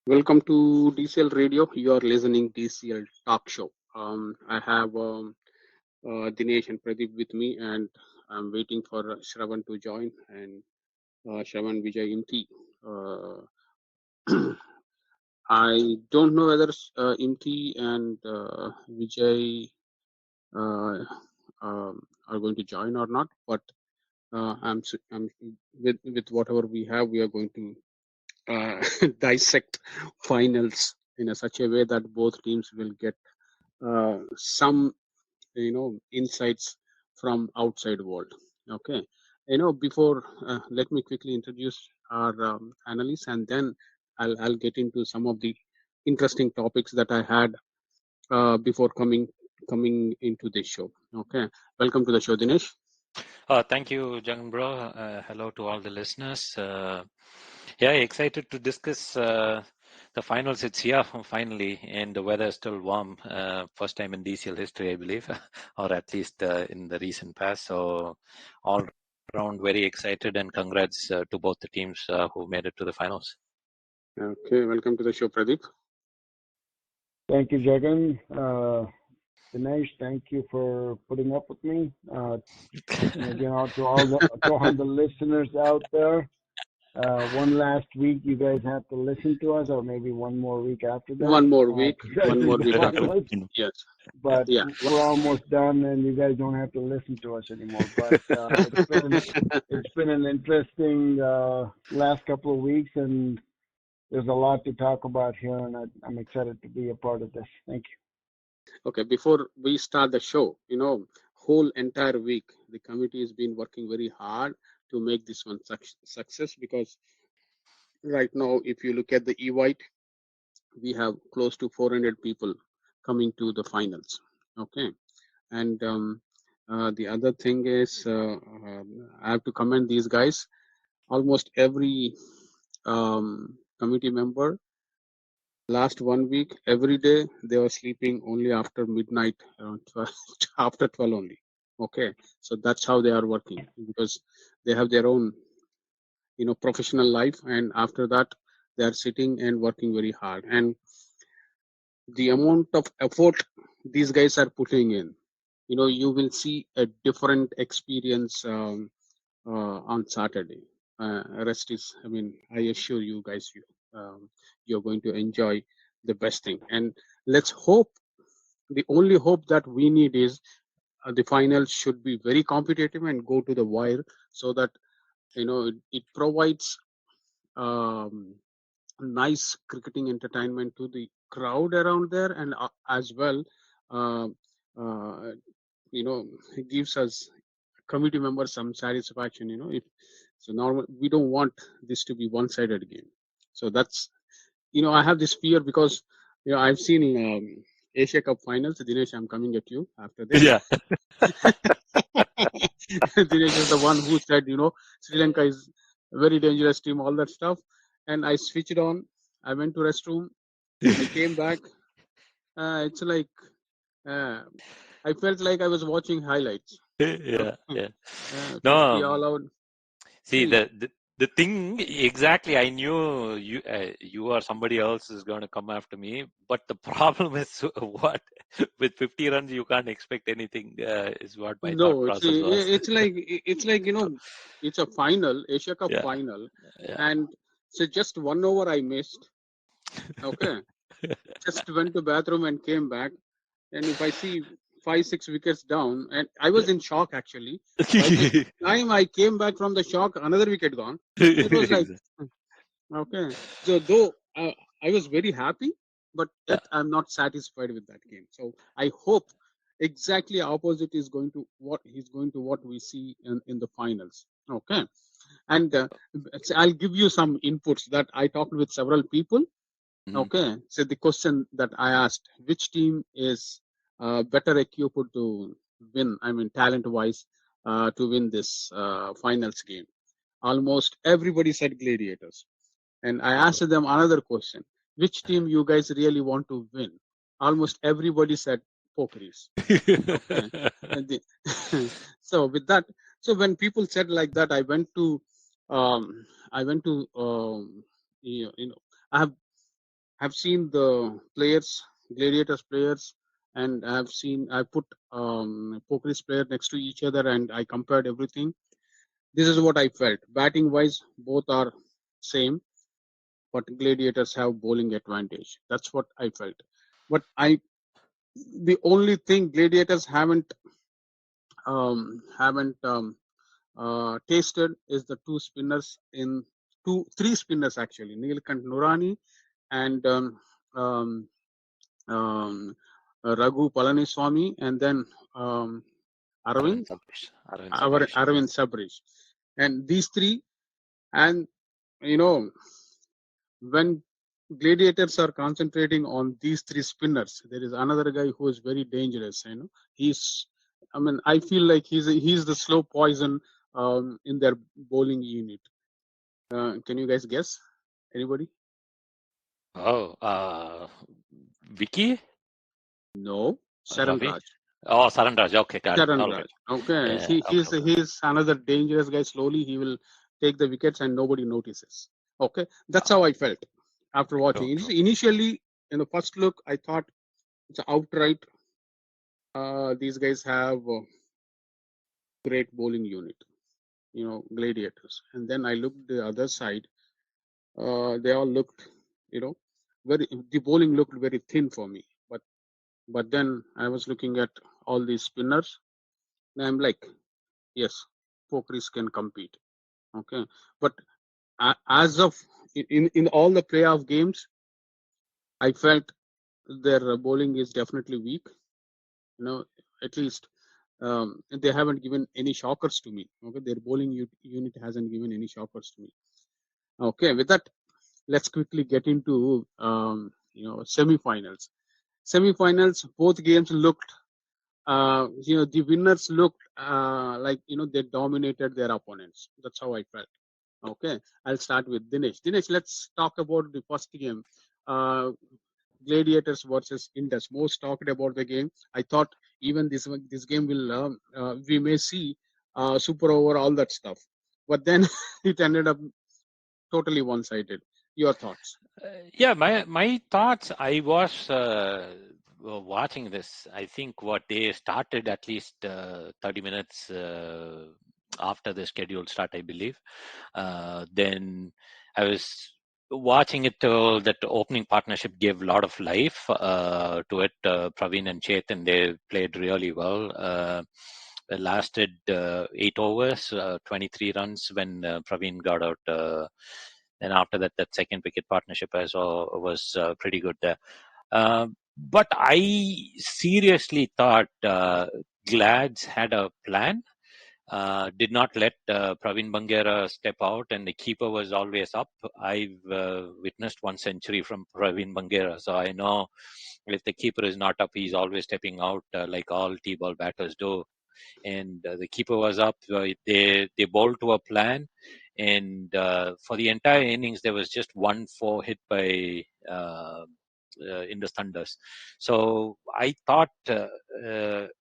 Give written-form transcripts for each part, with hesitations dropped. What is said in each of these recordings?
Welcome to DCL Radio. You are listening DCL Talk Show. I have Dinesh and Pradip with me, and I'm waiting for Sravan to join. And Sravan, Vijay, Imti. I don't know whether Imti and Vijay uh, are going to join or not, but I'm with whatever we have. We are going to dissect finals in such a way that both teams will get some insights from outside world. Okay, before let me quickly introduce our analysts, and then I'll get into some of the interesting topics that I had before coming into this show. Okay, welcome to the show, Dinesh. Thank you, Jagan bro. Hello to all the listeners. Excited to discuss the finals. It's here finally, and the weather is still warm. First time in DCL history, I believe, or at least in the recent past. So, all round, very excited, and congrats to both the teams who made it to the finals. Okay, welcome to the show, Pradip. Thank you, Jagan. Dinesh, thank you for putting up with me. To all the listeners out there, one last week you guys have to listen to us, or maybe one more week after that. One more week after. Yes. But Yeah. we're almost done, and you guys don't have to listen to us anymore. But it's been an interesting last couple of weeks, and there's a lot to talk about here, and I'm excited to be a part of this. Thank you. Okay, before we start the show, whole entire week, the committee has been working very hard to make this one success, because right now, if you look at the Evite, we have close to 400 people coming to the finals. Okay, and the other thing is, I have to commend these guys. Almost every committee member, last 1 week, every day they were sleeping only after midnight, around 12, after 12 only. Okay, so that's how they are working, because they have their own professional life, and after that they are sitting and working very hard. And the amount of effort these guys are putting in, you will see a different experience on Saturday. Rest is, I assure you guys, you're going to enjoy the best thing. And let's hope, the only hope that we need is the finals should be very competitive and go to the wire, so that it provides nice cricketing entertainment to the crowd around there, and as well, uh, uh, it gives us committee members some satisfaction. If so, normal, we don't want this to be one-sided game. So that's, I have this fear, because I've seen Asia Cup finals. Dinesh, I'm coming at you after this. Yeah. Dinesh is the one who said, Sri Lanka is a very dangerous team, all that stuff. And I switched on. I went to restroom. I came back. It's like I felt like I was watching highlights. Yeah. 50 No. all out. See, the thing exactly, I knew you or somebody else is going to come after me, but the problem is what with 50 runs you can't expect anything. Is what my thought process was. It's like it's a final, Asia Cup Yeah. final, Yeah. and so just 1 over I missed. Okay, just went to bathroom and came back, and if I see 5-6 wickets down, and I was in shock actually. By the time I came back from the shock, another wicket gone. It was like, okay. So though I was very happy, but yet I'm not satisfied with that game. So I hope exactly opposite is going to what we see in the finals. Okay, and I'll give you some inputs that I talked with several people. Okay, so the question that I asked, which team is better equipped to win? Talent-wise, to win this finals game. Almost everybody said Gladiators. And I asked them another question: which team you guys really want to win? Almost everybody said Pokeries. Okay. So with that, so when people said like that, I went to, I have I've seen the players, Gladiators players, and I put Poker's player next to each other, and I compared everything. This is what I felt. Batting wise, both are same, but Gladiators have bowling advantage. That's what I felt. But the only thing Gladiators haven't tasted is the three spinners actually, Neelkant Nurani and um, Raghu Palaniswamy, and then Arvind Arvind Sabrish. Arvind Sabrish, and these three. And you know, when Gladiators are concentrating on these three spinners, there is another guy who is very dangerous. I feel like he's the slow poison in their bowling unit. Can you guys guess? Anybody? Oh, Vicky? No, Sharan Ravi? Raj. Oh, Saranraj. Okay, got it. Sharan All right. Raj. Okay, Yeah, okay, okay. he's another dangerous guy. Slowly he will take the wickets and nobody notices. Okay, that's how I felt after watching. True, true. Initially, in the first look, I thought it's outright. These guys have a great bowling unit, Gladiators. And then I looked the other side. They all looked, you know, the bowling looked very thin for me. But then I was looking at all these spinners, and I'm like, yes, Pokeris can compete. Okay, but as of in all the playoff games, I felt their bowling is definitely weak. At least they haven't given any shockers to me. Okay, their bowling unit hasn't given any shockers to me. Okay, with that, let's quickly get into semifinals. Semifinals, both games looked. The winners looked like they dominated their opponents. That's how I felt. Okay, I'll start with Dinesh. Dinesh, let's talk about the first game. Gladiators versus Indus. Most talked about the game. I thought even this game will we may see super over all that stuff, but then it ended up totally one-sided. Your thoughts? Yeah, my thoughts. I was watching this. I think what they started at least 30 minutes after the scheduled start, I believe. Then I was watching it till that opening partnership gave a lot of life to it. Praveen and Chetan, they played really well. It lasted 8 overs, 23 runs when Praveen got out. Then after that, that second wicket partnership as well was pretty good there. But I seriously thought Glads had a plan. Did not let Praveen Bangera step out, and the keeper was always up. I've witnessed one century from Praveen Bangera, so I know if the keeper is not up, he's always stepping out like all T-ball batters do. And the keeper was up. They bowled to a plan, and for the entire innings, there was just 1-4 hit by Indus Thunders. So I thought,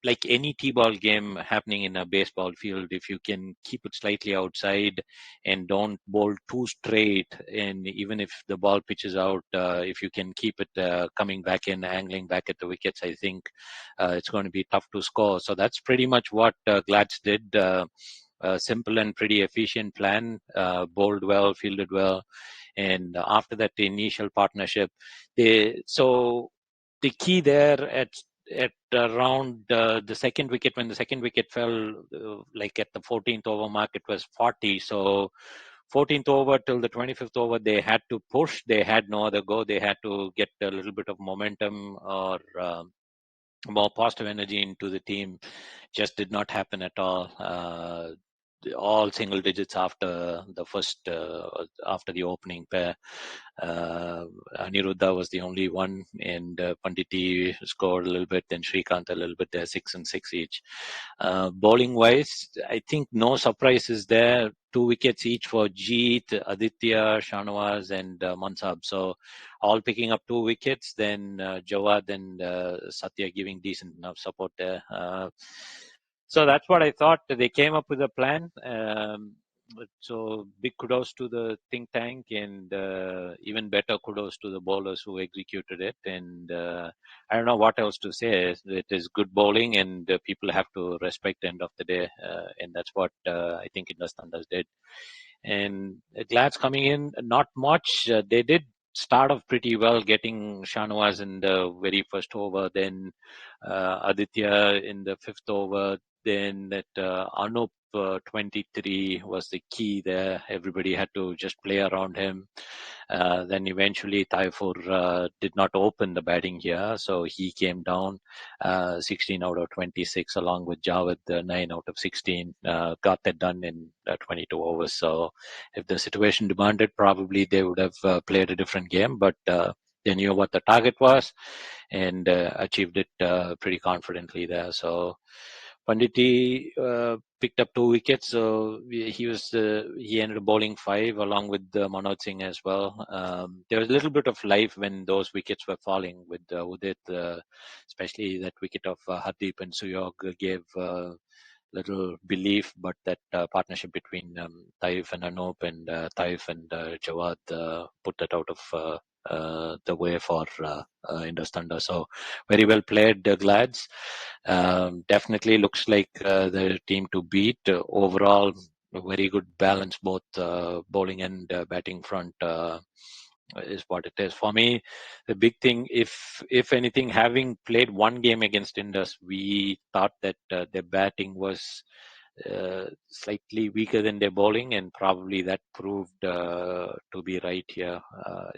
like any T-ball game happening in a baseball field, if you can keep it slightly outside and don't bowl too straight, and even if the ball pitches out, if you can keep it coming back in, angling back at the wickets, I think it's going to be tough to score. So that's pretty much what Glads did. A simple and pretty efficient plan, bowled well, fielded well, and after that, the initial partnership. So the key there at around the second wicket, when the second wicket fell, like at the 14th over mark, it was 40. So 14th over till the 25th over, they had to push. They had no other go. They had to get a little bit of momentum or more positive energy into the team. Just did not happen at all single digits after the first after the opening pair. Aniruddha was the only one, and Panditi scored a little bit, then Srikanth a little bit. They're 6 and 6 each. Bowling wise, I think no surprises there. 2 wickets each for Jeet, Aditya, Shanawaz, and Mansab. So all picking up 2 wickets. Then Jawad and Satya giving decent enough support there. So that's what I thought. They came up with a plan. So big kudos to the think tank, and even better kudos to the bowlers who executed it. And I don't know what else to say. It is good bowling, and people have to respect the end of the day, and that's what I think Indus Thunders did. And Glad's coming in, not much. They did start off pretty well, getting Shanawaz in the very first over, then Aditya in the fifth over, then that Anup 23 was the key there. Everybody had to just play around him. Then eventually Taifur did not open the batting here, so he came down 16 out of 26 along with Javed 9 out of 16. Got that done in 22 overs. So if the situation demanded, probably they would have played a different game, but they knew what the target was and achieved it pretty confidently there. So Panditi picked up 2 wickets, so he ended up bowling 5 along with Manoj Singh as well. There was a little bit of life when those wickets were falling with Udit, especially that wicket of Hardeep and Suyog gave little belief, but that partnership between Taif and Anup and Taif and Jawad put that out of the way for Indus Thunder. So very well played, Glads. Definitely looks like the team to beat. Overall, a very good balance, both bowling and batting front. Is what it is for me. The big thing, if anything, having played one game against Indus, we thought that their batting was slightly weaker than their bowling, and probably that proved to be right here.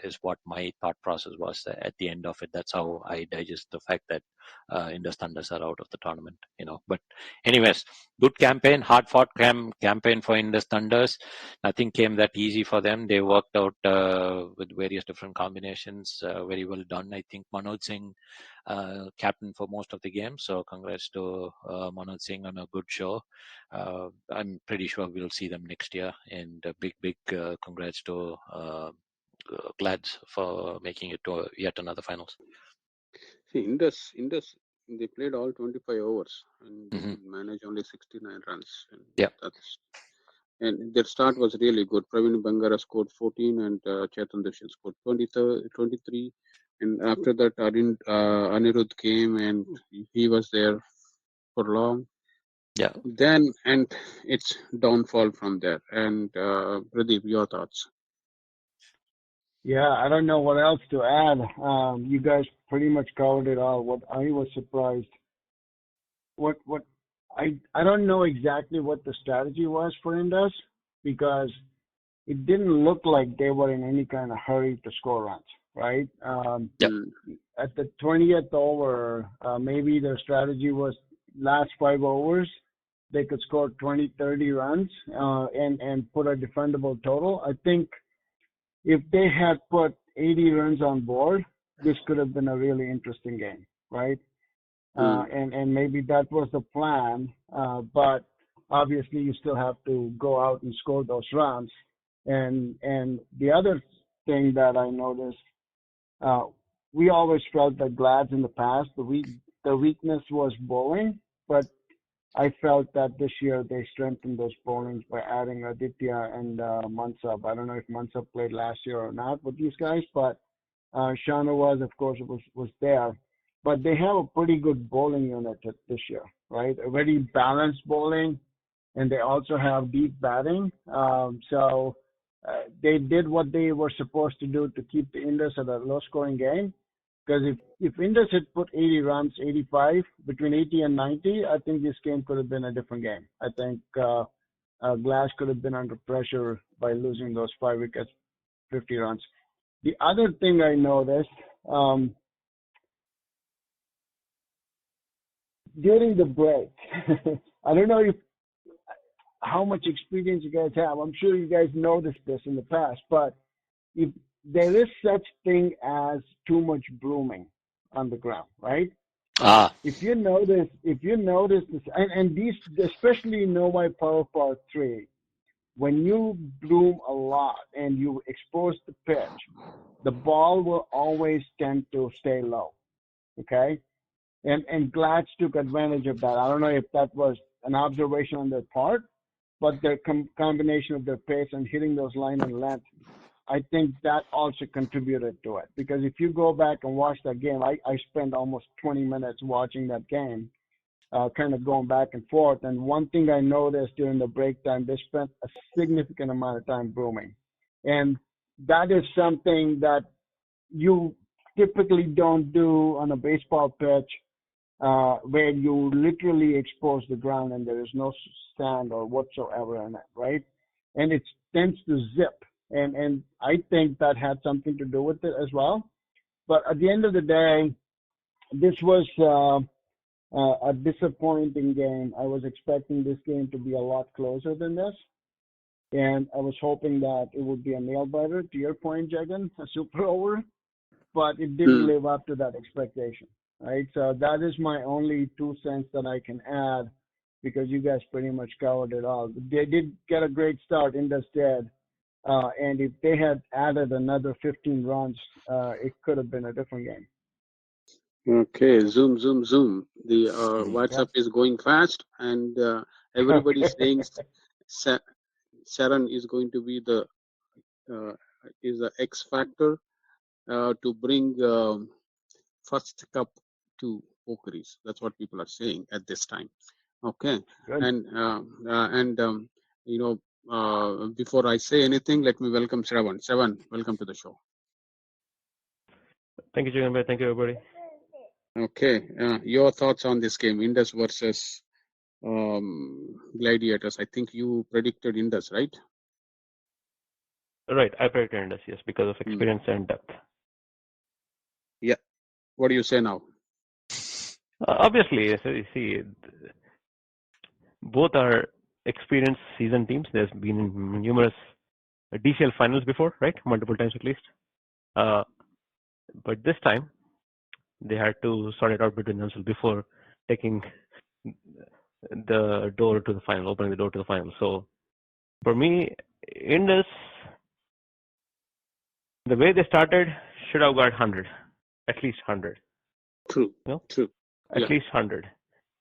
Is what my thought process was at the end of it. That's how I digest the fact that Indus Thunders are out of the tournament. But anyways, good campaign, hard fought campaign for Indus Thunders. Nothing came that easy for them. They worked out with various different combinations. Very well done. I think Manoj Singh captain for most of the game. So congrats to Manoj Singh on a good show. I'm pretty sure we'll see them next year. And a big congrats to Glads for making it to yet another finals. See, Indus, they played all 25 overs and they could manage only 69 runs. And Yeah. And their start was really good. Praveen Bangara scored 14 and Chetan Dushan scored 23. And after that, Anirudh came and he was there for long. Yeah. Then, and it's downfall from there. And Pradip, your thoughts? Yeah, I don't know what else to add. You guys pretty much covered it all. What I was surprised, what I don't know exactly what the strategy was for Indus, because it didn't look like they were in any kind of hurry to score runs, right? Yep. At the 20th over, maybe their strategy was last 5 overs, they could score 20, 30 runs and put a defendable total. I think if they had put 80 runs on board, this could have been a really interesting game, right? And maybe that was the plan, but obviously you still have to go out and score those runs. And the other thing that I noticed, we always felt that Glads in the past, the weakness was bowling, but I felt that this year they strengthened those bowlings by adding Aditya and Mansab. I don't know if Mansab played last year or not with these guys, but Shanawaz, of course, was there. But they have a pretty good bowling unit this year, right? A very balanced bowling, and they also have deep batting. So they did what they were supposed to do to keep the Indus at a low-scoring game. Because if Indus had put 80 runs, 85, between 80 and 90, I think this game could have been a different game. I think Glass could have been under pressure by losing those 5 wickets, 50 runs. The other thing I noticed, during the break, I don't know how much experience you guys have. I'm sure you guys noticed this in the past, but if there is such thing as too much blooming on the ground, right? If you notice this, and these, especially in Novi Power Part 3, when you bloom a lot and you expose the pitch, the ball will always tend to stay low, okay? And Gladys took advantage of that. I don't know if that was an observation on their part, but the combination of their pace and hitting those line and length, I think that also contributed to it. Because if you go back and watch that game, I spent almost 20 minutes watching that game, kind of going back and forth. And one thing I noticed during the break time, they spent a significant amount of time brooming. And that is something that you typically don't do on a baseball pitch, where you literally expose the ground and there is no sand or whatsoever in it, right? And it tends to zip. And I think that had something to do with it as well. But at the end of the day, this was a disappointing game. I was expecting this game to be a lot closer than this. And I was hoping that it would be a nail biter, to your point, Jagan, a super over, but it didn't live up to that expectation, right? So that is my only 2 cents that I can add, because you guys pretty much covered it all. They did get a great start, Indus did, and if they had added another 15 runs, it could have been a different game. Okay, zoom, zoom, zoom. The WhatsApp is going fast, and everybody's saying Sravan is going to be the X factor to bring first cup to Pokeries. That's what people are saying at this time. Okay, Good. and before I say anything, let me welcome Sravan. Sravan, welcome to the show. Thank you, Jagan. Thank you, everybody. Okay, your thoughts on this game, Indus versus Gladiators. I think you predicted Indus, right? Right, I predicted Indus, yes, because of experience and depth. Yeah. What do you say now? Obviously, so you see, both are experienced seasoned teams. There's been numerous DCL finals before, right? Multiple times at least. But this time, they had to sort it out between themselves before taking the door to the final, opening the door to the final. So, for me, Indus, the way they started, should have got 100, at least 100. True. True. At least 100.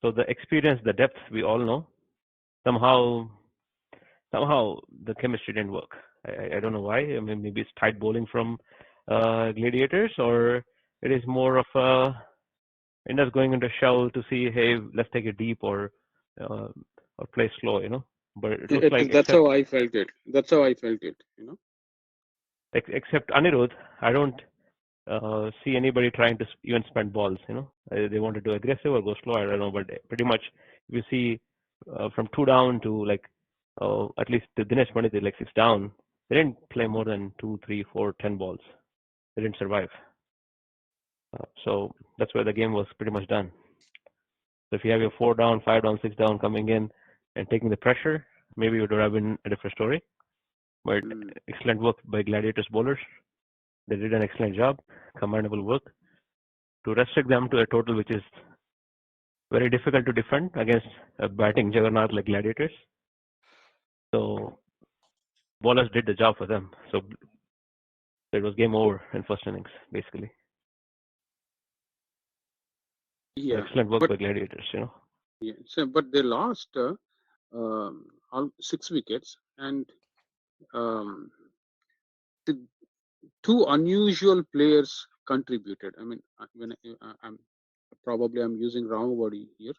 So the experience, the depth, we all know. Somehow the chemistry didn't work. I don't know why. I mean, maybe it's tight bowling from Gladiators, or it is more of Indus going into shell to see, hey, let's take it deep or play slow, But it looks like that's how I felt it. That's how I felt it, Except Anirudh, I don't see anybody trying to even spend balls, They want to do aggressive or go slow, I don't know. But pretty much, if you see from 2 down to at least the Dinesh Pandit, like 6 down, they didn't play more than 2, 3, 4, 10 balls. They didn't survive. So that's where the game was pretty much done. So if you have your 4 down, 5 down, 6 down coming in and taking the pressure, maybe it would have been a different story. But excellent work by Gladiators bowlers. They did an excellent job, commendable work to restrict them to a total which is very difficult to defend against a batting juggernaut like Gladiators. So bowlers did the job for them. So it was game over in first innings, basically. Yeah. Excellent work by Gladiators, Yeah. So, but they lost 6 wickets, and the 2 unusual players contributed. I mean, when I'm using wrong word here.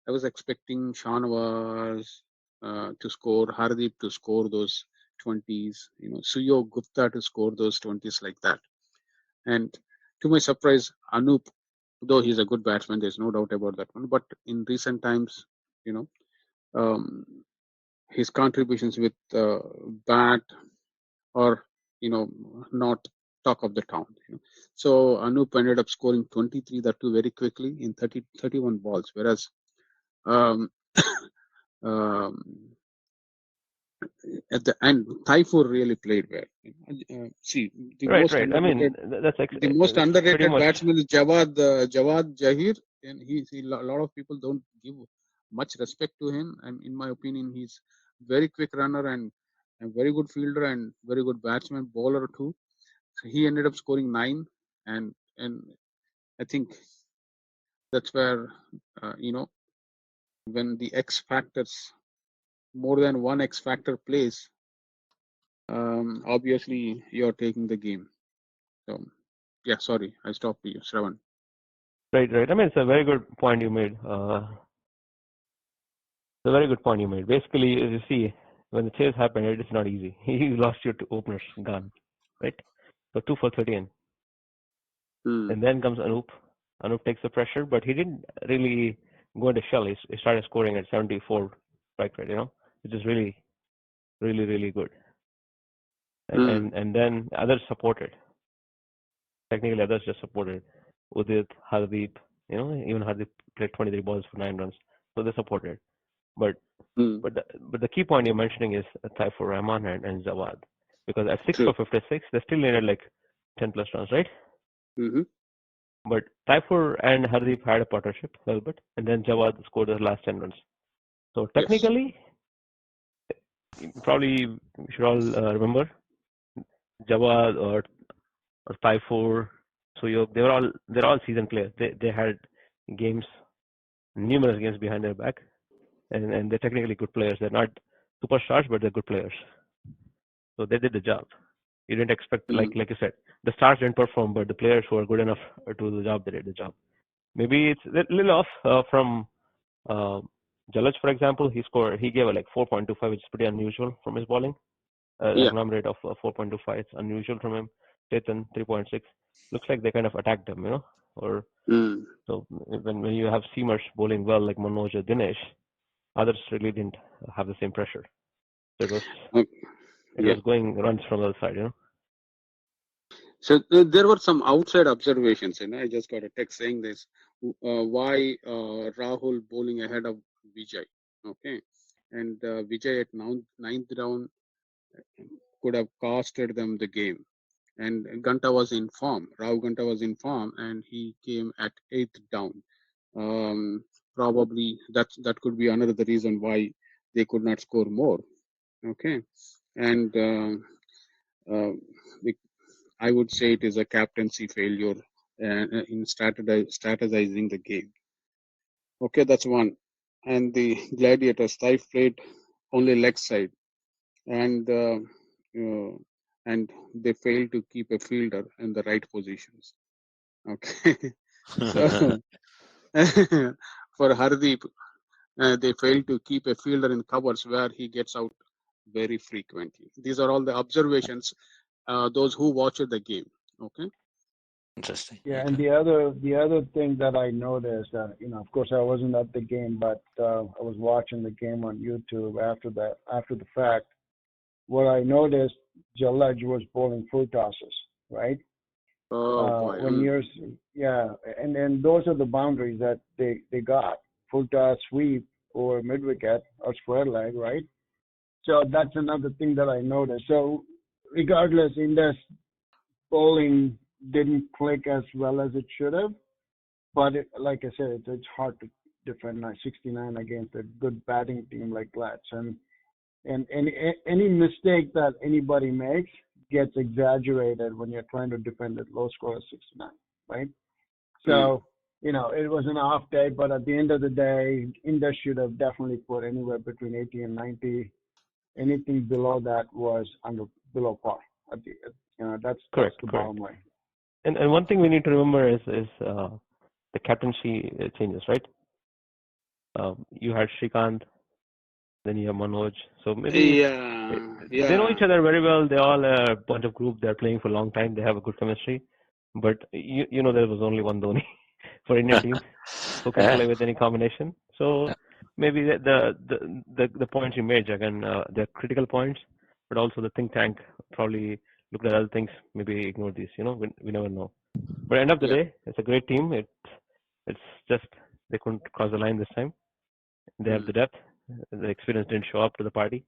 I was expecting Shanawaz to score, Hardeep to score those 20s, Suyo Gupta to score those 20s like that. And to my surprise, Anup, though he's a good batsman, there's no doubt about that one. But in recent times, his contributions with bat or not talk of the town. So Anup ended up scoring 23, that too very quickly in 31 balls, whereas um, at the end, Taifour really played well. See, the right. most I underrated, mean, that's the most underrated much... batsman is Jawad Jahir, and a lot of people don't give much respect to him. And in my opinion, he's very quick runner and a very good fielder and very good batsman, bowler too. So he ended up scoring 9, and I think that's where when the X factors more than one X factor plays, obviously you're taking the game. So, yeah, sorry, I stopped you, Sravan. Right. I mean, it's a very good point you made. It's a very good point you made. Basically, as you see, when the chase happened, it is not easy. You lost your two openers gone, right? So 2 for 13. And then comes Anup. Anup takes the pressure, but he didn't really go into shell. He started scoring at 74 strike rate, which is really, really, really good. And then others supported. Technically, others just supported. Udit, Hardeep, even Hardeep played 23 balls for 9 runs. So they supported. But the key point you're mentioning is Taifur Rahman and Jawad. Because at 6 for 56, they still needed like 10 plus runs, right? Mm-hmm. But Taifur and Hardeep had a partnership a little bit, and then Jawad scored the last 10 runs. So technically, probably we should all remember Jawad or Taifur, Suyog. They're all seasoned players. They had numerous games behind their back, and they're technically good players. They're not superstars, but they're good players. So they did the job. You didn't expect, like you said, the stars didn't perform, but the players who are good enough to do the job, they did the job. Maybe it's a little off from Jalaj, for example. He gave a like 4.25, which is pretty unusual from his bowling. A number rate of 4.25, it's unusual from him. Chetan 3.6. Looks like they kind of attacked him, Or so when you have seamers bowling well like Manoj or Dinesh, others really didn't have the same pressure. So it was going runs from the other side, So there were some outside observations, I just got a text saying this. Why Rahul bowling ahead of Vijay? Okay, and Vijay at ninth round could have costed them the game. And Ganta was in form. Rao Ganta was in form, and he came at 8th down. Probably that could be another reason why they could not score more. Okay, and I would say it is a captaincy failure in strategizing the game. Okay, that's one. And the Gladiators, they played only leg side, and they failed to keep a fielder in the right positions. Okay, so for Hardeep, they failed to keep a fielder in covers where he gets out very frequently. These are all the observations. Those who watched the game. Okay. Interesting. Yeah, and the other thing that I noticed, of course I wasn't at the game, but I was watching the game on YouTube after the fact. What I noticed, Jalaj was bowling full tosses, right? Oh, when you're, and then those are the boundaries that they got: full toss, sweep, or mid wicket or square leg, right? So that's another thing that I noticed. So regardless, India's bowling didn't click as well as it should have. But like I said, it's hard to defend 69 against a good batting team like Glats. And any mistake that anybody makes gets exaggerated when you're trying to defend a low score of 69, right? So, it was an off day, but at the end of the day, India should have definitely put anywhere between 80 and 90. Anything below that was below par. That's the bottom line. And one thing we need to remember is the captaincy changes, right? You had Shrikant, then you have Manoj. So maybe they know each other very well. They all are a bunch of group. They're playing for a long time. They have a good chemistry. But there was only one Dhoni for Indian team who can play with any combination. So maybe the points you made, Jagan, they're critical points, but also the think tank probably looked at other things, maybe ignored these. We never know. But end of the day, it's a great team. It's just they couldn't cross the line this time. They have the depth. The experience didn't show up to the party.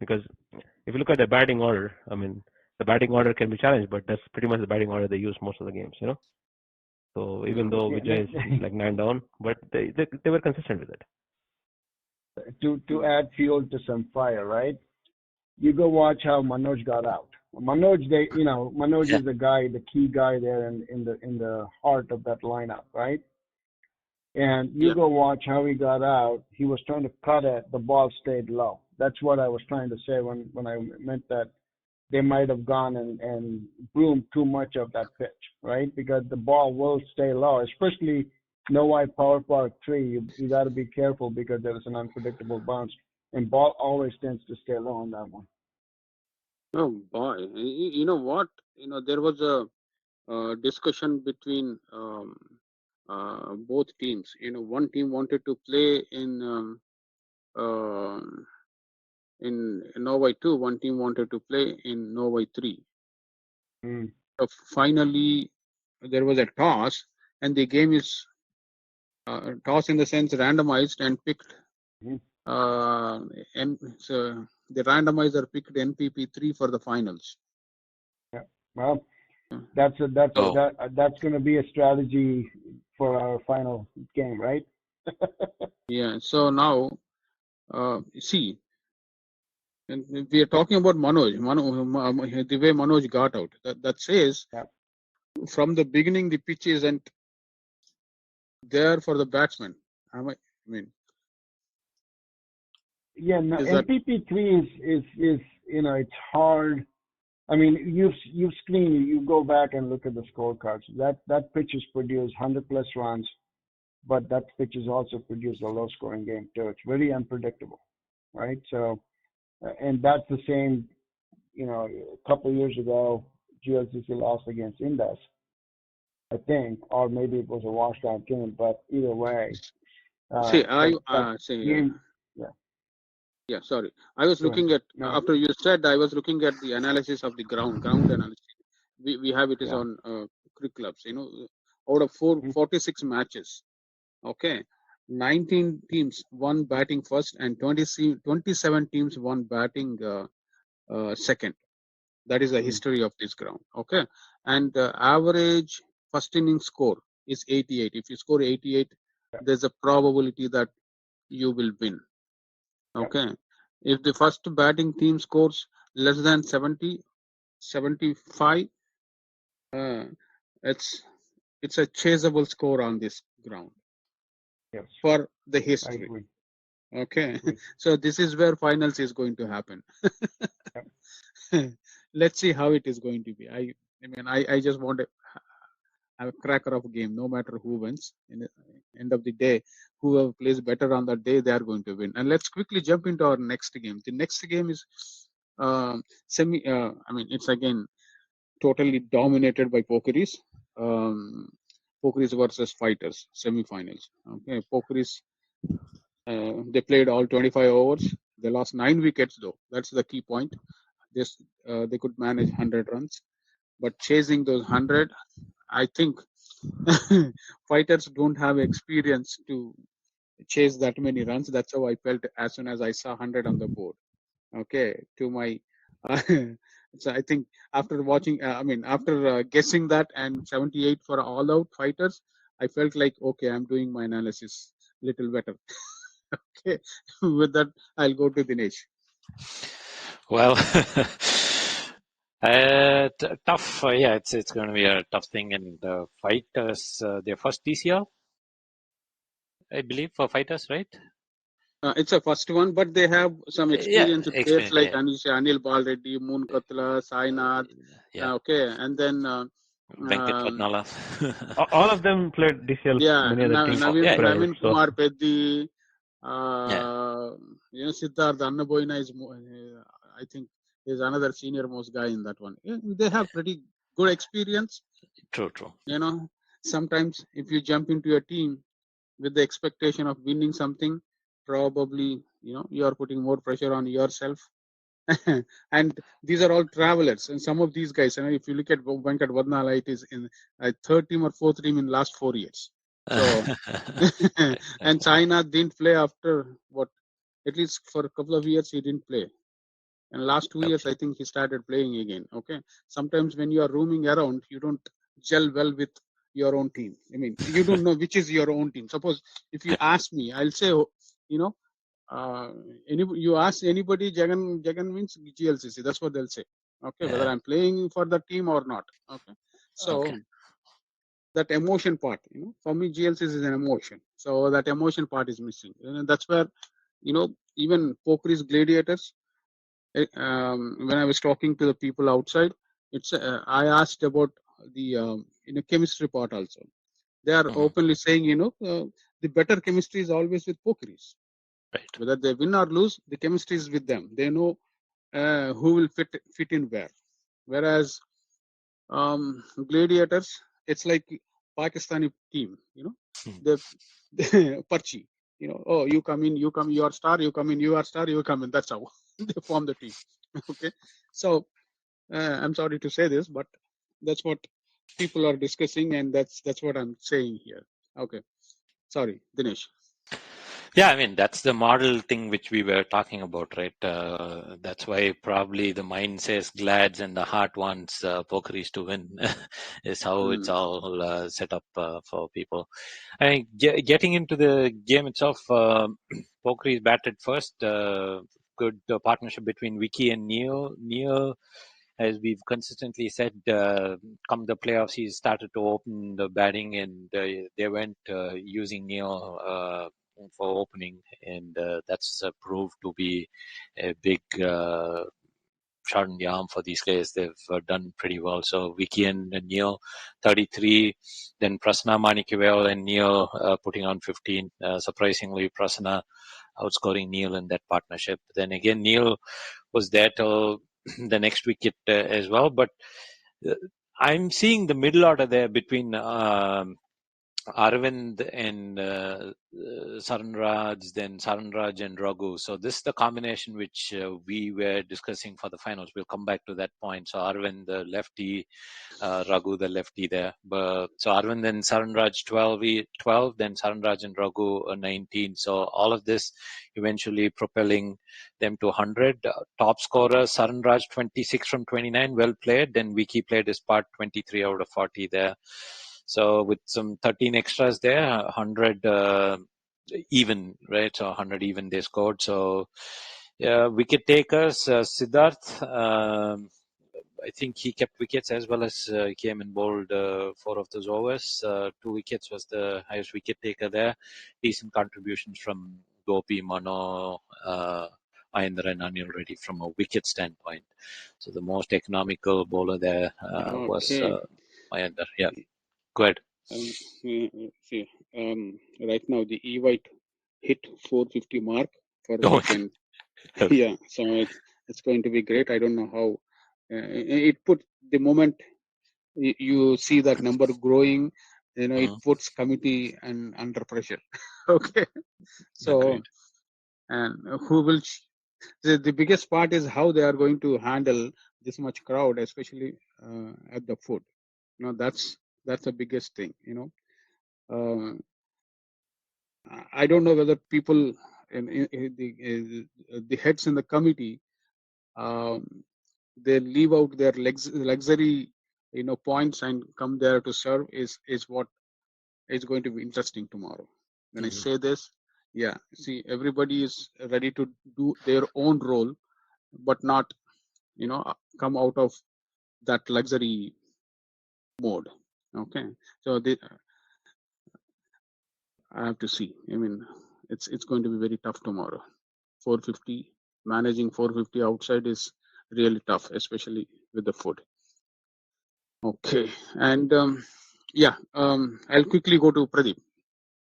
Because if you look at the batting order, the batting order can be challenged, but that's pretty much the batting order they use most of the games, So even though Vijay is like 9 down, but they were consistent with it. To add fuel to some fire, right? You go watch how Manoj got out. Manoj is the guy, the key guy there in the heart of that lineup, right? And you go watch how he got out. He was trying to cut it. The ball stayed low. That's what I was trying to say when I meant that they might have gone and groomed too much of that pitch, right? Because the ball will stay low, especially no white power park 3. You got to be careful because there is an unpredictable bounce, and ball always tends to stay low on that one. Oh boy, you know what? There was a discussion between both teams. One team wanted to play in Norway 2. One team wanted to play in Norway 3. Mm. So finally, there was a toss, and the game is toss in the sense randomized and picked. Mm. And so the randomizer picked NPP 3 for the finals. Yeah. Well, that's going to be a strategy for our final game, right? Yeah. So now, see, and we are talking about Manoj, the way Manoj got out. That says Yeah. from the beginning the pitch isn't there for the batsman. I mean, yeah. No, is that NPP3 is it's hard. I mean, you've screened. You go back and look at the scorecards. That pitch has produced 100 plus runs, but that pitch has also produced a low scoring game too. It's very unpredictable, right? So, and that's the same. A couple of years ago, GLCC lost against Indus, I think, or maybe it was a washed out game. But either way, see? that Say game, yeah. yeah. Sorry, I was Go ahead. looking at No, after you said. I was looking at the analysis of the ground analysis. We have it is yeah. on Cricket Clubs. Out of 46 matches, okay, 19 teams won batting first, and 27 teams won batting second. That is the history of this ground. Okay, and average first inning score is 88. If you score 88, there's a probability that you will win. Okay, if the first batting team scores less than 70, 75, it's a chaseable score on this ground Yes, for the I history. agree. Okay, so this is where finals is going to happen. Let's see how it is going to be. I just want to have a cracker of a game, no matter who wins. In the end of the day, whoever plays better on that day, they are going to win. And let's quickly jump into our next game. The next game is it's again totally dominated by Pokeries. Pokeries versus Fighters semi-finals. Okay, Pokeries. They played all 25 overs. They lost 9 wickets, though. That's the key point. They could manage 100 runs, but chasing those 100, I think fighters don't have experience to chase that many runs. That's how I felt as soon as I saw 100 on the board. Okay, to my so I think after watching, after guessing that and 78 for all out fighters, I felt like okay, I'm doing my analysis little better. Okay, with that, I'll go to Dinesh. Well, tough. Yeah, it's going to be a tough thing. And the Fighters, their first DCL, I believe, for Fighters, right? It's a first one, but they have some experienced players like Yeah. Anil Balreddy, Moon Katla, Sainath. Okay, and then Venkat Vatnala. All of them played DCL. yeah, Many other teams. Navin So Kumar Peddi, Yeah. Siddharth Annaboyna is, I think, is another senior most guy in that one. Yeah, they have pretty good experience. True. Sometimes if you jump into a team with the expectation of winning something, probably you are putting more pressure on yourself. And these are all travelers, and some of these guys, if you look at Venkat Vadnala, it is in a third team or fourth team in last 4 years. So and China didn't play after what, at least for a couple of years he didn't play, and last 2 years I think he started playing again. Okay, sometimes when you are roaming around, you don't gel well with your own team. I mean, you don't know which is your own team. Suppose if you ask me, I'll say, you ask anybody, Jagan means GLCC. That's what they'll say. Okay, whether I'm playing for the team or not. Okay, so that emotion part, for me, GLCC is an emotion. So that emotion part is missing. And that's where even Pokhari's gladiators. When I was talking to the people outside, I asked about the chemistry part also. They are openly saying, the better chemistry is always with Pokhari's. Right. Whether they win or lose, the chemistry is with them. They know who will fit in where. Whereas gladiators, it's like Pakistani team. They Parchi. Oh, you come in, you are star, you come in, you are star, you come in. That's how they form the team. Okay, so I'm sorry to say this, but that's what people are discussing, and that's what I'm saying here. Okay, sorry, Dinesh. Yeah, I mean, that's the model thing which we were talking about, right? That's why probably the mind says Glads and the heart wants Pokeries to win, is how it's all set up for people. I mean, getting into the game itself, Pokeries batted first. Good partnership between Vicky and Neil. Neil, as we've consistently said, come the playoffs, he started to open the batting, and they went using Neil for opening, and that's proved to be a big shot in the arm for these guys. They've done pretty well. So Vicky and Neil, 33. Then Prasanna Manikivel and Neil putting on 15. Surprisingly, Prasanna outscoring Neil in that partnership. Then again, Neil was there till the next wicket as well. But I'm seeing the middle order there between Arvind and Saranraj, then Saranraj and Raghu. So this is the combination which we were discussing for the finals. We'll come back to that point. So Arvind, the lefty, Raghu, the lefty there. So Arvind and Saranraj 12, then Saranraj and Raghu 19. So all of this eventually propelling them to 100. Top scorer Saranraj 26 from 29, well played. Then Vicky played his part, 23 out of 40 there. So with some 13 extras there, 100 even, right? So 100 even they scored. So wicket takers, Siddharth, I think he kept wickets as well as came and bowled 4 of those overs. 2 wickets was the highest wicket taker there. Decent contributions from Gopi, Mano, Ayendra and Anil Reddy from a wicket standpoint. So the most economical bowler there was Ayendra. Yeah, go ahead. See, right now the E-White hit 450 mark for Oh, weekend. Yeah, so it's going to be great. I don't know how it put the moment you see that number growing, it puts committee and under pressure. Okay, so Agreed. and who will the biggest part is how they are going to handle this much crowd, especially at the foot. That's the biggest thing. I don't know whether people the heads in the committee they leave out their luxury points and come there to serve is what is going to be interesting tomorrow. When I say this, yeah, see, everybody is ready to do their own role, but not come out of that luxury mode. Okay, so I have to see. I mean, it's going to be very tough tomorrow. 450, managing 450 outside is really tough, especially with the food. Okay, and I'll quickly go to Pradip.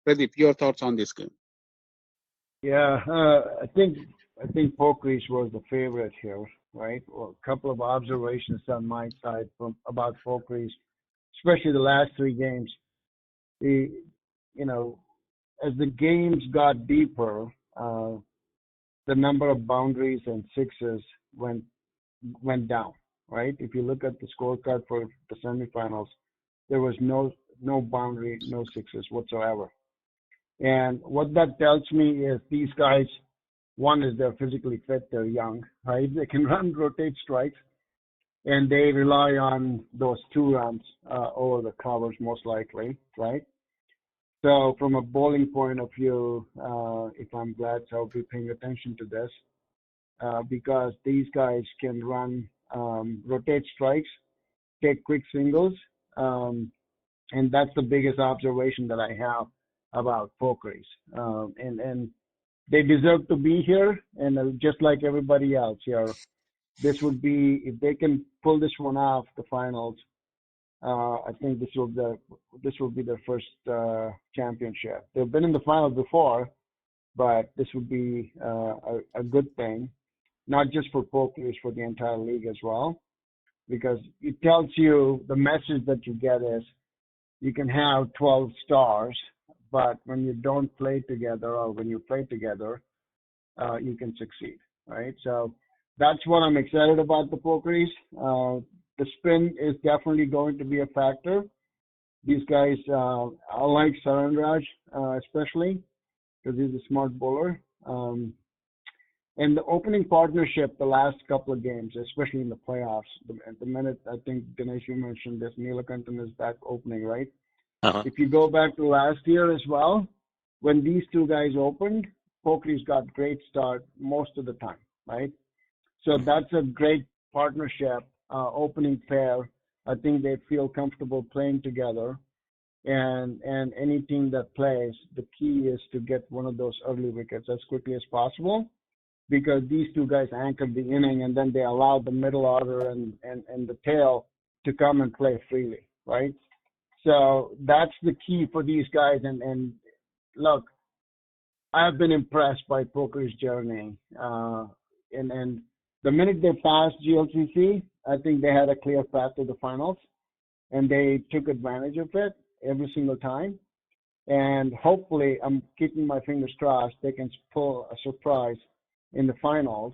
Pradip, your thoughts on this game? Yeah, I think Pokeries was the favorite here, right? Well, a couple of observations on my side about Pokeries, especially the last 3 games. The as the games got deeper, the number of boundaries and sixes went down, right? If you look at the scorecard for the semifinals, there was no boundary, no sixes whatsoever. And what that tells me is these guys, one is they're physically fit, they're young, right? They can rotate strikes, and they rely on those 2 runs over the covers most likely, right? So from a bowling point of view, if I'm glad, so I'll be paying attention to this because these guys can run, rotate strikes, take quick singles, and that's the biggest observation that I have about Pokeries. And they deserve to be here, and just like everybody else here, this would be, if they can pull this one off, the finals. I think this will be their first championship. They've been in the finals before, but this would be a good thing, not just for Pokies, for the entire league as well, because it tells you, the message that you get is you can have 12 stars, but when you don't play together, or when you play together, you can succeed, right? So that's what I'm excited about the Pokies. The spin is definitely going to be a factor. These guys, I like Saranraj especially, because he's a smart bowler. And the opening partnership, the last couple of games, especially in the playoffs, at the minute, I think, Dinesh, you mentioned this, Neelakantan is back opening, right? Uh-huh. If you go back to last year as well, when these two guys opened, Pokies got great start most of the time, right? So that's a great partnership, opening pair. I think they feel comfortable playing together. And any team that plays, the key is to get one of those early wickets as quickly as possible, because these two guys anchored the inning, and then they allowed the middle order and the tail to come and play freely, right? So that's the key for these guys. And look, I've been impressed by Poker's journey. And the minute they passed GLCC, I think they had a clear path to the finals, and they took advantage of it every single time. And hopefully, I'm keeping my fingers crossed, they can pull a surprise in the finals.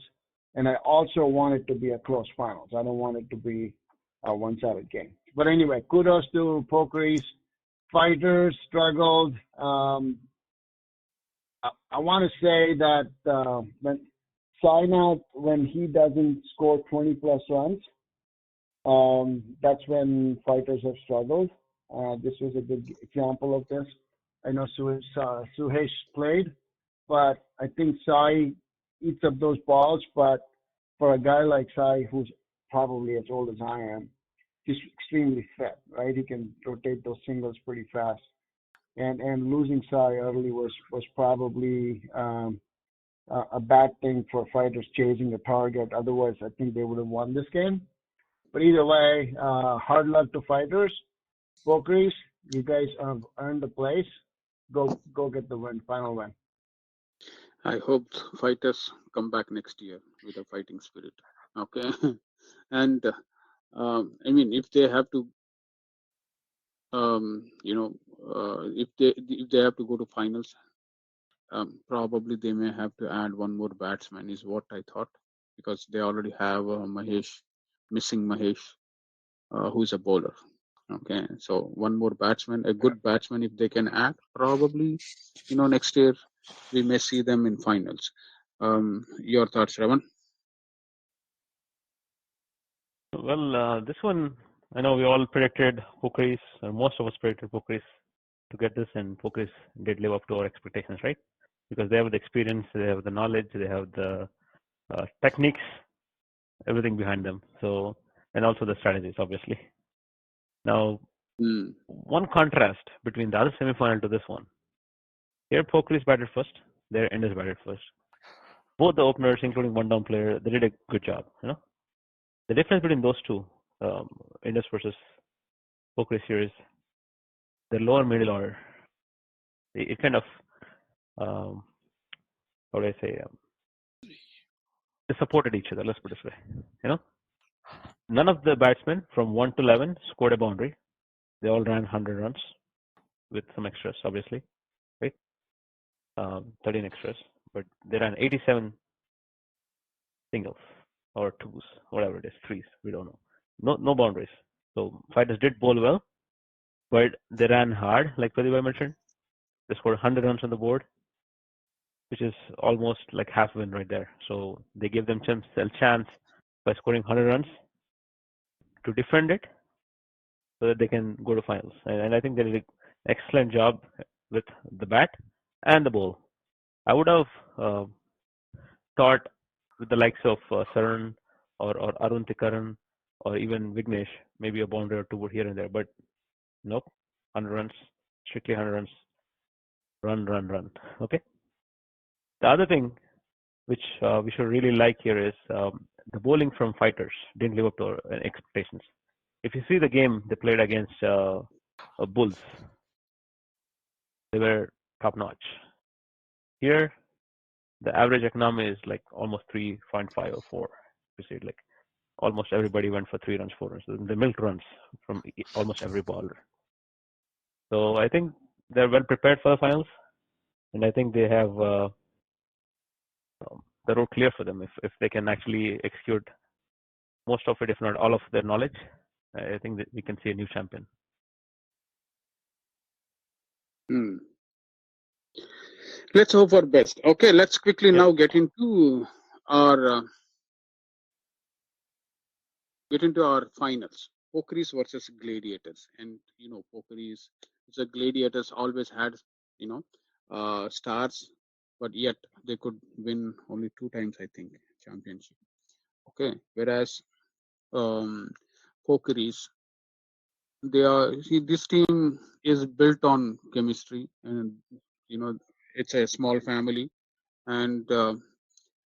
And I also want it to be a close finals. I don't want it to be a one-sided game. But anyway, kudos to Pokeries. Fighters struggled. I want to say that when Sainath, when he doesn't score 20 plus runs, that's when fighters have struggled. This was a good example of this. I know Suhesh played, but I think Sai eats up those balls. But for a guy like Sai, who's probably as old as I am, he's extremely fit, right? He can rotate those singles pretty fast. And losing Sai early was probably a bad thing for fighters chasing a target. Otherwise, I think they would have won this game. But either way, hard luck to fighters. Pokeries, you guys have earned the place. Go get the win, final win. I hope fighters come back next year with a fighting spirit. Okay, and I mean, if they have to, if they have to go to finals, probably they may have to add one more batsman, is what I thought, because they already have missing Mahesh, who's a bowler. Okay, so one more batsman, a good batsman, if they can add, probably, next year we may see them in finals. Your thoughts, Sravan? Well, this one, I know we all predicted Pokeries, or most of us predicted Pokeries to get this, and Pokeries did live up to our expectations, right? Because they have the experience, they have the knowledge, they have the techniques, everything behind them. So, and also the strategies, obviously. Now, one contrast between the other semifinal to this one. Here, Pokeries batted first. There, Indus batted first. Both the openers, including one down player, they did a good job. The difference between those two, Indus versus Pokeries series, the lower middle order, it kind of, how do I say, they supported each other. Let's put it this way. None of the batsmen from 1 to 11 scored a boundary. They all ran 100 runs with some extras, obviously, right? 13 extras, but they ran 87 singles or twos, whatever it is, threes. We don't know. No boundaries. So fighters did bowl well, but they ran hard, like Pradip mentioned. They scored 100 runs on the board, which is almost like half win right there. So they gave them a chance by scoring 100 runs to defend it, so that they can go to finals. And I think they did an excellent job with the bat and the ball. I would have thought with the likes of Saran or Arun Tikaran or even Vignesh, maybe a boundary or two here and there, but nope, 100 runs, strictly 100 runs, run. Okay. The other thing which we should really like here is the bowling from fighters didn't live up to our expectations. If you see the game they played against Bulls, they were top notch. Here, the average economy is like almost 3.5 or 4. You see, like almost everybody went for 3 runs, 4 runs. They milked runs from almost every bowler. So I think they're well prepared for the finals, and I think they have the road clear for them if they can actually execute most of it, if not all of their knowledge. I think that we can see a new champion. Let's hope for best. Okay, let's quickly now get into our finals. Pokeries versus Gladiators, and Pokeries. The Gladiators always had stars, but yet they could win only 2 times, I think, championship. Okay, whereas Pokeries, this team is built on chemistry, and it's a small family, and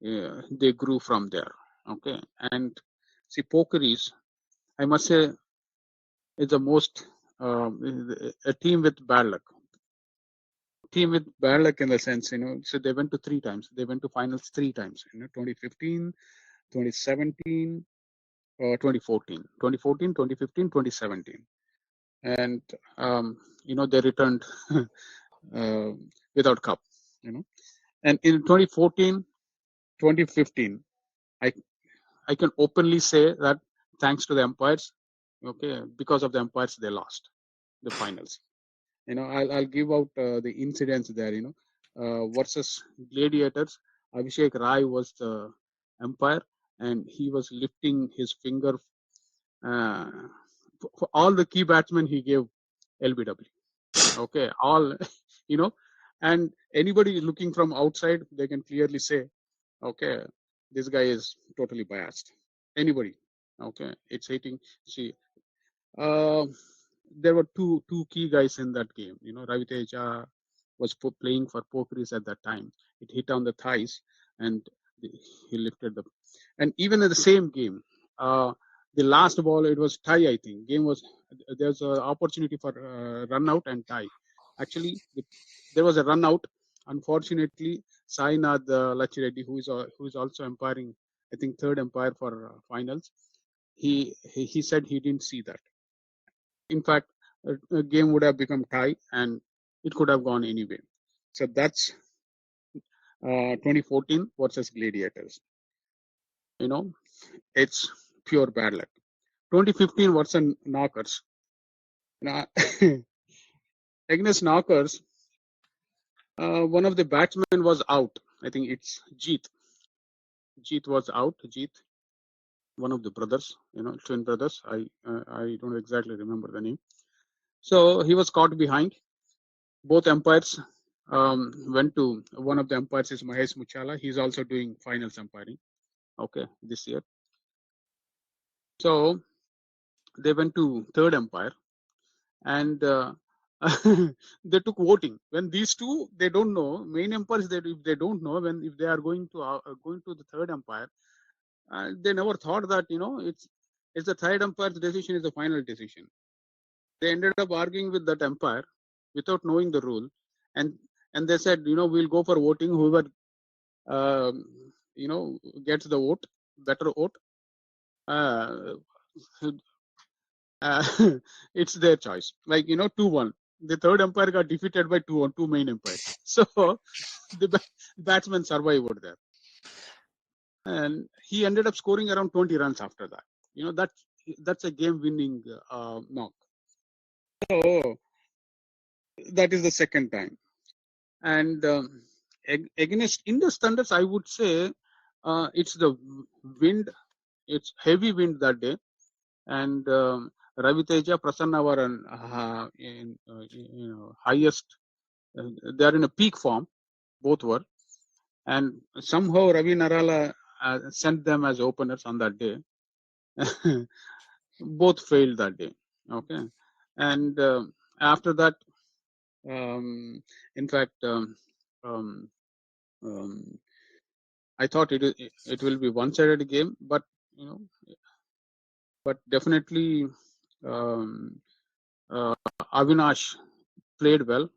they grew from there. Okay, and see, Pokeries, I must say, is the most a team with bad luck. Team with bad luck in the sense, so they went to 3 times. They went to finals 3 times. 2015, 2017, 2014, 2014, 2015, 2017, and they returned without cup. And in 2014, 2015, I can openly say that thanks to the umpires, okay, because of the umpires they lost the finals. I'll give out the incidents there. Versus Gladiators, Abhishek Rai was the umpire, and he was lifting his finger for all the key batsmen. He gave LBW. Okay, all and anybody looking from outside, they can clearly say, okay, this guy is totally biased. Anybody, okay, it's hating. See, there were two key guys in that game. Ravi Teja was playing for Pokeries at that time. It hit on the thighs, and he lifted the. And even in the same game, the last ball, it was tie. I think there's an opportunity for run out and tie. Actually, there was a run out. Unfortunately, Sainath Lachireddy, who is also umpiring, I think third umpire for finals, he said he didn't see that. In fact, a game would have become tie, and it could have gone anyway. So that's 2014 versus Gladiators. It's pure bad luck. 2015 versus Knockers. Against Knockers, one of the batsmen was out. I think it's Jeet. Jeet was out. Jeet, one of the brothers, twin brothers. I don't exactly remember the name. So he was caught behind. Both umpires went to, one of the umpires is Mahesh Muchala. He's also doing finals umpiring, okay, this year. So they went to third umpire, and they took voting. When these two, they don't know, main umpires, if they don't know, if they are going to the third umpire, they never thought that it's the third umpire's decision is the final decision. They ended up arguing with that umpire without knowing the rule, and they said, we'll go for voting. Whoever gets the vote, better vote, it's their choice. Like 2-1. The third umpire got defeated by 2-1, two main umpires. So the batsman survived over there, and he ended up scoring around 20 runs after that. That's a game-winning knock. So that is the second time. And against Indus Thunders, I would say it's the wind. It's heavy wind that day, and Ravi Teja, Prasanna were in highest. They are in a peak form, both were, and somehow Ravi Narala sent them as openers on that day. Both failed that day. Okay, and after that, in fact. I thought it will be one-sided game, but definitely Avinash played well.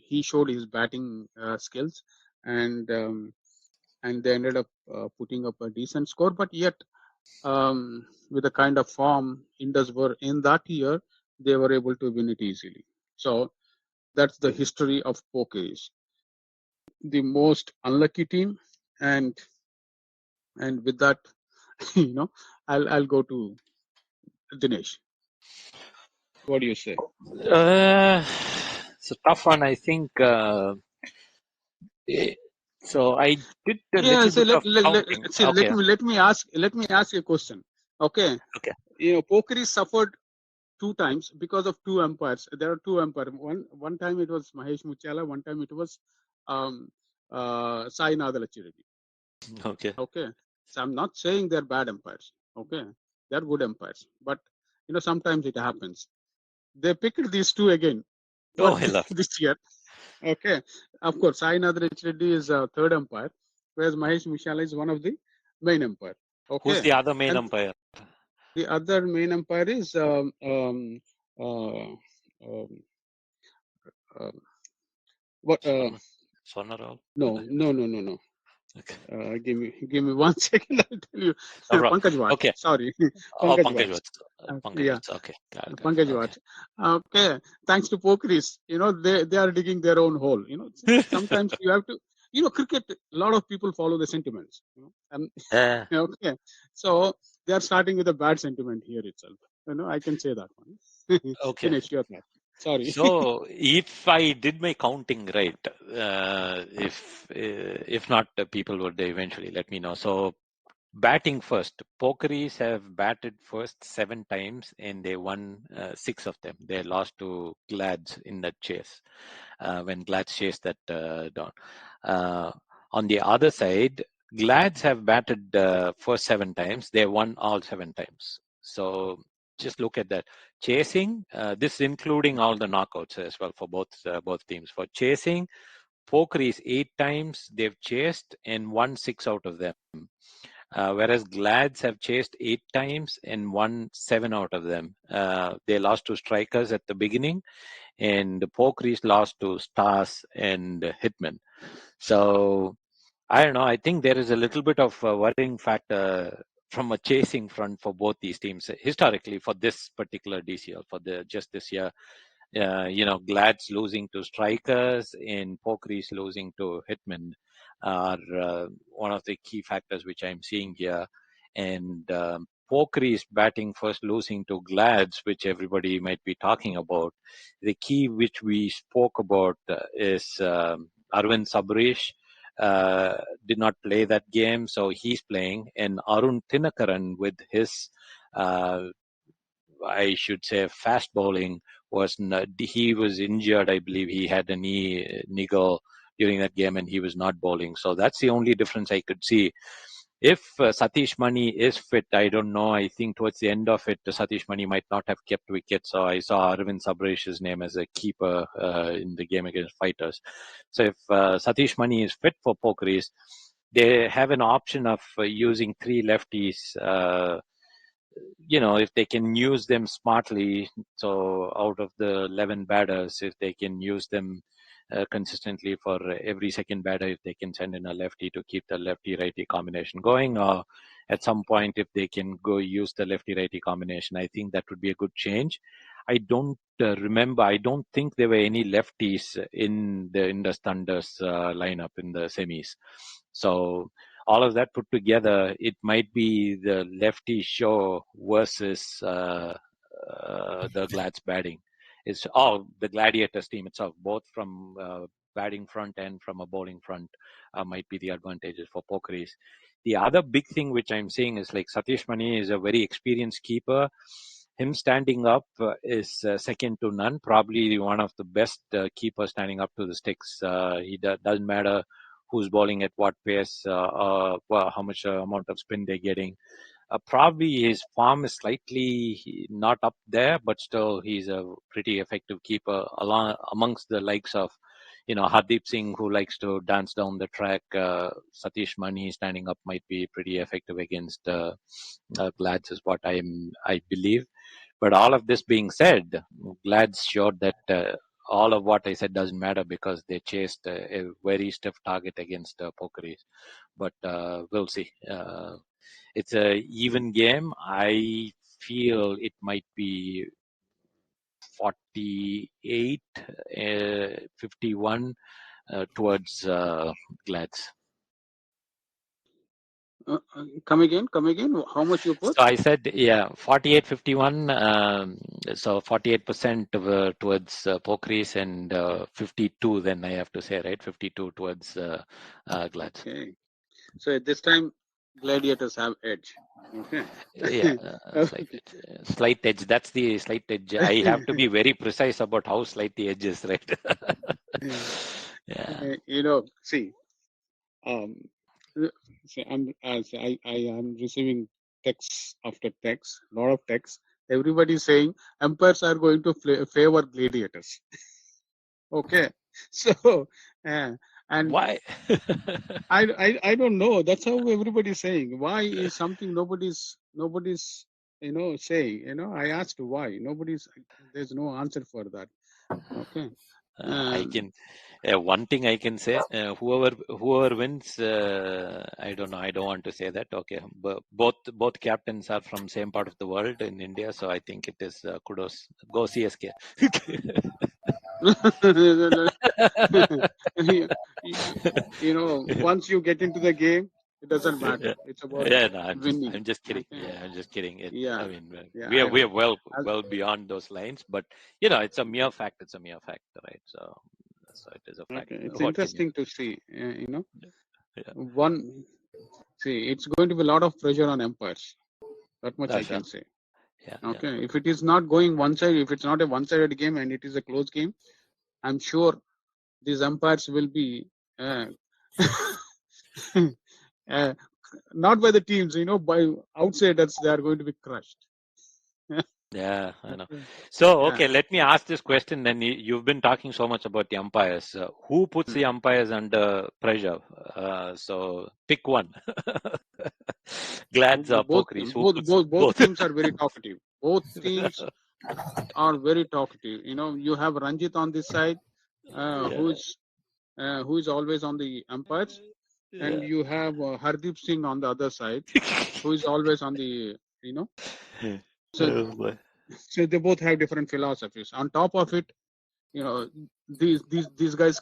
He showed his batting skills, and they ended up putting up a decent score. But yet, with the kind of form Indus were in that year, they were able to win it easily. So that's the history of Pokies. The most unlucky team, and with that, I'll go to Dinesh. What do you say? It's a tough one. I think. So I did a little bit of counting. Okay. Let me ask you a question. Okay. Okay. Pokeri suffered 2 times because of 2 umpires. There are 2 umpires. One time it was Mahesh Muchala. One time it was Sai Nadalachiredi. Okay. Okay. So I'm not saying they're bad umpires. Okay. They're good umpires. But sometimes it happens. They picked these 2 again. Oh, I love this year. Okay. Of course, Sai Nadalach Reddy is a third umpire, whereas Mahesh Mishala is one of the main umpire. Okay. Who's the other main And umpire? the other main umpire is what? Sonarol? No. Okay. Give me 1 second. I'll tell you. No problem. Pankaj Vats. Okay. Sorry, Oh, Pankaj Pankaj Vats. Vats. Pankaj Yeah. Vats. Okay. Got it. Pankaj Okay. Vats. Okay. Thanks to Pokeris, they are digging their own hole. Sometimes you have to. Cricket. A lot of people follow the sentiments. And okay, so they are starting with a bad sentiment here itself. I can say that one. Okay. Dinesh, your turn. Sorry. So if I did my counting right, if not, people would eventually let me know. So batting first, Pokeries have batted first 7 times and they won 6 of them. They lost to Glads in that chase when Glads chased that down. On the other side, Glads have batted first 7 times. They won all 7 times. So just look at that. Chasing, this including all the knockouts as well for both teams. For chasing, Pokeries 8 times they've chased and won 6 out of them. Whereas Glads have chased 8 times and won 7 out of them. They lost to Strikers at the beginning, and the Pokeries lost to Stars and Hitman. So I don't know. I think there is a little bit of a worrying factor from a chasing front for both these teams historically for this particular DCL for just this year. Glad's losing to Strikers and Pokeries losing to Hitman are one of the key factors which I'm seeing here. And Pokeries batting first losing to Glad's, which everybody might be talking about. The key which we spoke about is Arvind Sabresh. Did not play that game, so he's playing. And Arun Tinakaran with his I should say fast bowling he was injured. I believe he had a niggle during that game and he was not bowling. So that's the only difference I could see. If Satish Mani is fit, I don't know. I think towards the end of it, Satish Mani might not have kept wicket. So I saw Arvind Sabresh's name as a keeper in the game against Fighters. So if Satish Mani is fit for Pokeries, they have an option of using 3 lefties. If they can use them smartly, so out of the 11 batters, if they can use them consistently for every second batter, if they can send in a lefty to keep the lefty-righty combination going, or at some point, if they can go use the lefty-righty combination, I think that would be a good change. I don't remember, I don't think there were any lefties in the Indus Thunder's lineup in the semis. So all of that put together, it might be the lefty show versus the Glad's batting. It's the Gladiators team itself, both from batting front and from a bowling front, might be the advantages for Pokeries. The other big thing which I'm seeing is like Satish Mani is a very experienced keeper. Him standing up is second to none. Probably one of the best keepers standing up to the sticks. He doesn't matter who's bowling at what pace, how much amount of spin they're getting. Probably his form is slightly not up there, but still he's a pretty effective keeper amongst the likes of, Hardeep Singh, who likes to dance down the track, Satish Mani standing up might be pretty effective against Glads, is what I believe. But all of this being said, Glads showed that all of what I said doesn't matter because they chased a very stiff target against Pokeries. But we'll see. It's a even game. I feel it might be 48, 51 towards Glads. Come again. How much you put? So I said, 48-51. So 48% towards Pokeries and 52. Then I have to say, right, 52 towards Glads. Okay. So at this time, gladiators have edge. Okay. Yeah, Okay. slight edge. That's the slight edge. I have to be very precise about how slight the edge is, right? Yeah. See, I am receiving texts after texts, a lot of texts. Everybody saying umpires are going to favor gladiators. Okay, so and Why? I don't know. That's how everybody's saying. Why is something nobody's saying. I asked why. There's no answer for that. Okay. I can. One thing I can say, whoever wins, I don't know. I don't want to say that. Okay, but both captains are from same part of the world in India, so I think it is kudos. Go CSK. Once you get into the game, it doesn't matter. It's about Yeah, no, winning. I'm just kidding. Okay. Yeah, I'm just kidding. Yeah. I mean, Yeah. we are well beyond those lines, but it's a mere fact. It's a mere fact, right? So it is a fact. Okay. It's What can you interesting to see. Yeah. It's going to be a lot of pressure on umpires. That much I Sure. can say. Yeah. Okay. If it is not going one side, if it's not a one-sided game and it is a close game, I'm sure these umpires will be not by the teams, by outsiders. They are going to be crushed. Yeah, I know. Okay. So, Yeah. okay, let me ask this question then. You've been talking so much about the umpires. Who puts the umpires under pressure? So, pick one. Glads or Both Pokeries? Who both puts both both both? teams are very talkative. Both teams are very talkative. You have Ranjit on this side, who is always on the umpires, and you have Hardeep Singh on the other side, who is always on the So, so they both have different philosophies. On top of it, these guys.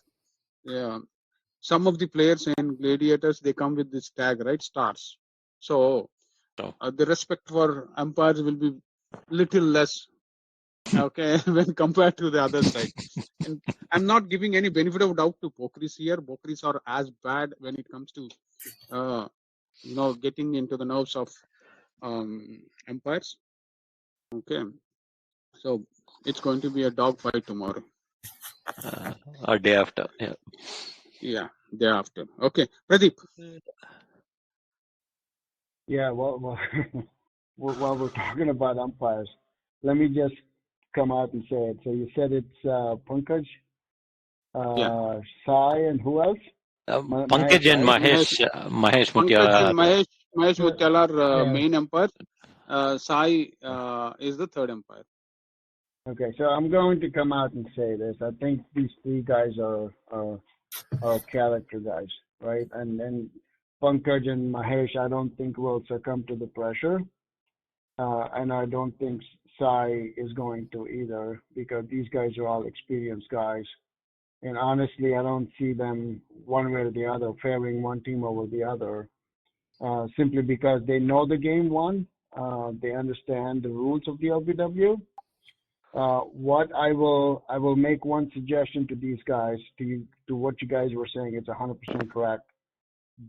Some of the players in gladiators, they come with this tag, right? Stars. So the respect for umpires will be little less, okay, when compared to the other side. And I'm not giving any benefit of doubt to Pokeries here. Pokeries are as bad when it comes to getting into the nerves of umpires. Okay, so it's going to be a dog fight tomorrow. Or day after. Yeah, day after. Okay, Pradip. Yeah, well, while we're talking about umpires, let me just come out and say it. So you said it's Pankaj, Sai, and who else? Pankaj and Mahesh Pankaj Mutiala. and Mahesh Mutiala are Yeah. main umpire. Sai is the third umpire. Okay, so I'm going to come out and say this. I think these three guys are character guys, right? And then Pankaj and Mahesh, I don't think will succumb to the pressure. And I don't think Sai is going to either, because these guys are all experienced guys. And honestly, I don't see them one way or the other favoring one team over the other, simply because they know the game one. They understand the rules of the LBW. What I will make one suggestion to these guys, to what you guys were saying. It's 100% correct.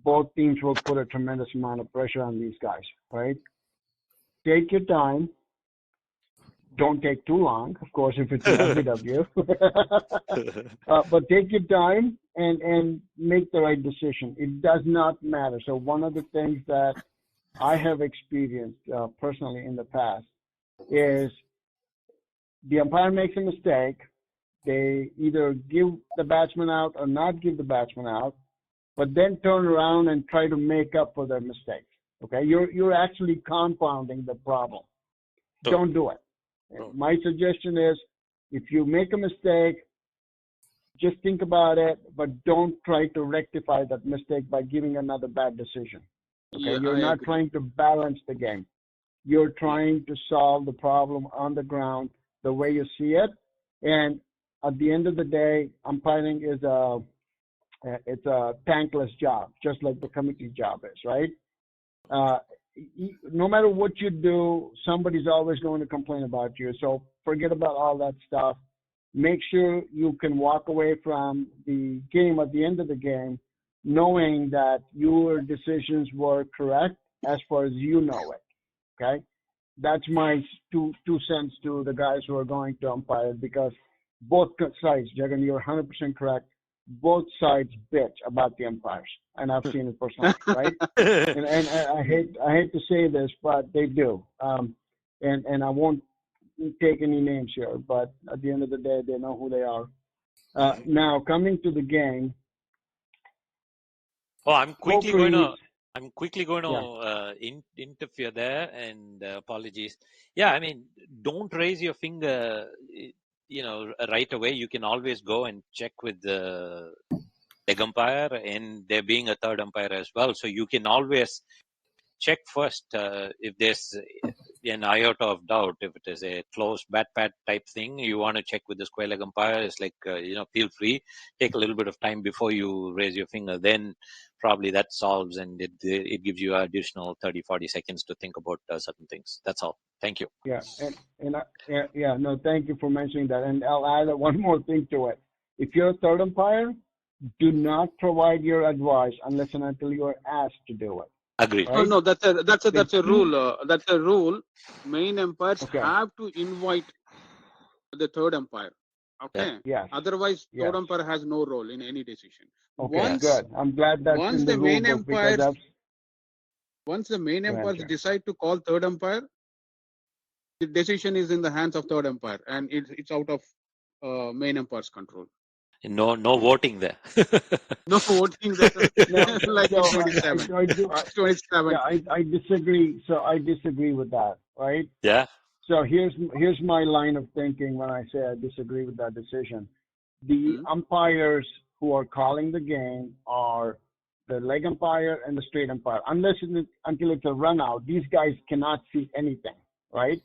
Both teams will put a tremendous amount of pressure on these guys, right? Take your time. Don't take too long, of course, if it's an LBW. But take your time and make the right decision. It does not matter. So one of the things that I have experienced personally in the past is the umpire makes a mistake. They either give the batsman out or not give the batsman out, but then turn around and try to make up for their mistakes. Okay, you're actually compounding the problem. Don't do it. My suggestion is, if you make a mistake, just think about it, but don't try to rectify that mistake by giving another bad decision. Okay, Yeah, you're I not agree. trying to balance the game. You're trying to solve the problem on the ground the way you see it. And at the end of the day, umpiring is it's a thankless job, just like the committee job is, right? No matter what you do, somebody's always going to complain about you. So forget about all that stuff. Make sure you can walk away from the game at the end of the game knowing that your decisions were correct as far as you know it. Okay? That's my two cents to the guys who are going to umpire, because both sides, Jagan, you're 100% correct. Both sides bitch about the umpires, and I've seen it personally, right? And I hate to say this, but they do. And I won't take any names here, but at the end of the day, they know who they are. Now coming to the game. Oh, I'm quickly going to Yeah. interfere there, and apologies. Yeah, I mean, don't raise your finger, right away. You can always go and check with the leg umpire, and there being a third umpire as well. So you can always check first if there's an iota of doubt. If it is a close bat pat type thing, you want to check with the square leg umpire. It's like, feel free, take a little bit of time before you raise your finger. Then probably that solves, and it gives you additional 30-40 seconds to think about certain things. That's all. Thank you. Yeah, no, thank you for mentioning that. And I'll add one more thing to it. If you're a third umpire, do not provide your advice unless and until you are asked to do it. Agreed. Right? No, that's a rule. That's a rule. Main umpires have to invite the third umpire. Okay. Yes. Otherwise, third umpire has no role in any decision. Okay, good. I'm glad that's in the rule book, because once the main umpires decide to call third umpire, the decision is in the hands of third umpire, and it's out of main umpire's control. No voting there. No voting there. Like so 27. I disagree. So I disagree with that, right? Yeah. So here's my line of thinking when I say I disagree with that decision. The umpires who are calling the game are the leg umpire and the straight umpire. Until it's a run out, these guys cannot see anything, right?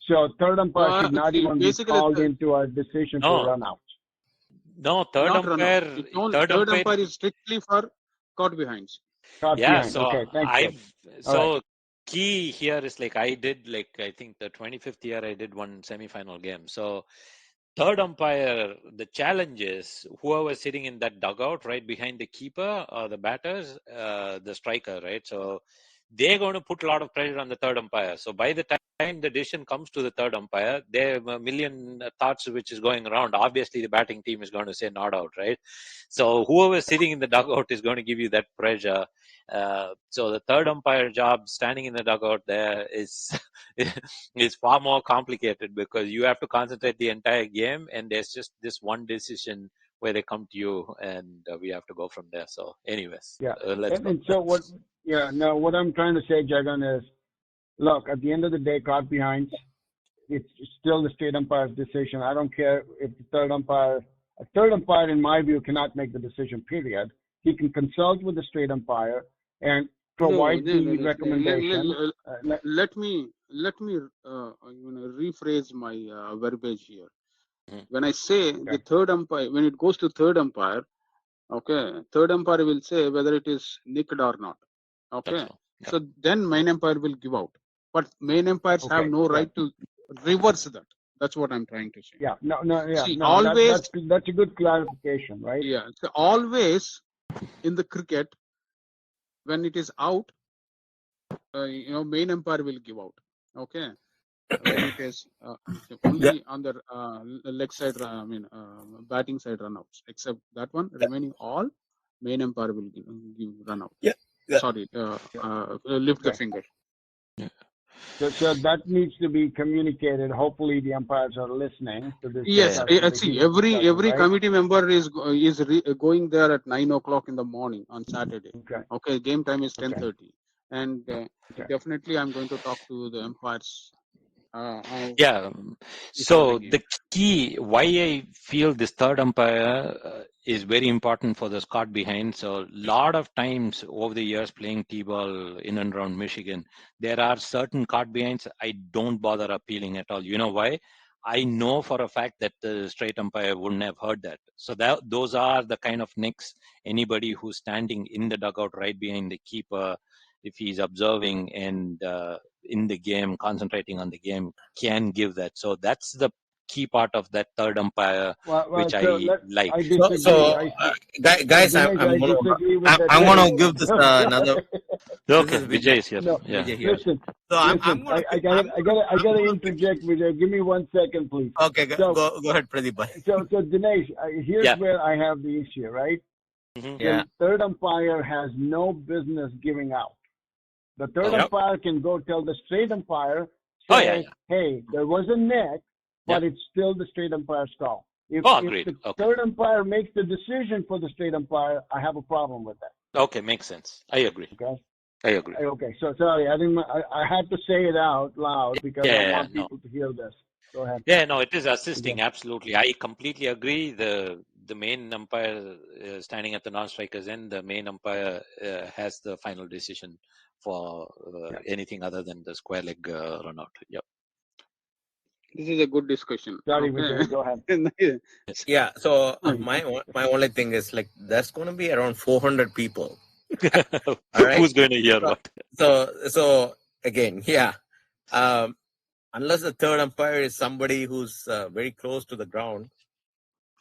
So third umpire should not even be called into a decision for run out. No, third umpire is strictly for caught behinds. So okay, thank you. Key here is I think the 25th year I did one semi-final game. So third umpire, the challenge is whoever's sitting in that dugout right behind the keeper or the batters, the striker, right? So they're going to put a lot of pressure on the third umpire. So by the time the decision comes to the third umpire, there are a million thoughts which is going around. Obviously, the batting team is going to say not out, right? So whoever is sitting in the dugout is going to give you that pressure. So the third umpire job, standing in the dugout there, is far more complicated, because you have to concentrate the entire game, and there's just this one decision where they come to you, and we have to go from there. So, anyways, let's go. And so what? Yeah, no. What I'm trying to say, Jagan, is look. At the end of the day, caught behinds, it's still the state umpire's decision. I don't care if the a third umpire, in my view, cannot make the decision. Period. He can consult with the straight umpire and provide the recommendation. Let me rephrase my verbiage here. When I say the third umpire, when it goes to third umpire, third umpire will say whether it is nicked or not. So then main umpire will give out, but main umpires have no right to reverse that. That's what I'm trying to say. Always, that's a good clarification, right? Yeah. So always in the cricket, when it is out, main umpire will give out. When it is only on the leg side, batting side runouts, except that one, remaining all main umpire will give run out. Sorry, lift the finger. So that needs to be communicated. Hopefully, the umpires are listening to this Yes, discussion, the see, heated discussion, every right? committee member is going there at 9 o'clock in the morning on Saturday. Okay. Okay, game time is Okay. 10:30, and Okay. definitely I'm going to talk to the umpires Yeah. before the So game. the key why I feel this third umpire is very important for the Scott behind. So lot of times over the years playing T-ball in and around Michigan, there are certain caught behinds I don't bother appealing at all. You know why? I know for a fact that the straight umpire wouldn't have heard that. So that those are the kind of nicks anybody who's standing in the dugout right behind the keeper, if he's observing and in the game, concentrating on the game, can give that. So that's the key part of that third umpire, which So I like. I So, disagree. so guys, Dinesh, I disagree with that I'm statement. gonna give this another. This Okay, is Vijay Vijay. is here. No, Yeah. Vijay here. listen, So I'm gonna. I gotta interject, Vijay. Give me 1 second, please. Okay, So, go ahead, Pradip bhai. so Dinesh, here's Yeah. where I have the issue, right? Mm-hmm. Yeah. The third umpire has no business giving out. The third Oh. umpire can go tell the straight umpire, Oh, say, yeah. hey, there was a nick, but Yeah. it's still the straight umpire's call. If Agreed. the Okay. third umpire makes the decision for the straight umpire, I have a problem with that. Okay, makes sense. I agree. Okay. I agree. Okay. So sorry, I had to say it out loud because I Yeah, want no. people to hear this. Go ahead. Yeah, no, it is assisting. Okay. Absolutely. I completely agree. The main umpire standing at the non-strikers end, the main umpire has the final decision for anything other than the square leg run out. Yep. This is a good discussion. Sorry, Okay. Vijay, go ahead. Yes. Yeah. So my only thing is like there's gonna be around 400 people. All right. Who's going to hear what? So again, yeah. Unless the third umpire is somebody who's very close to the ground,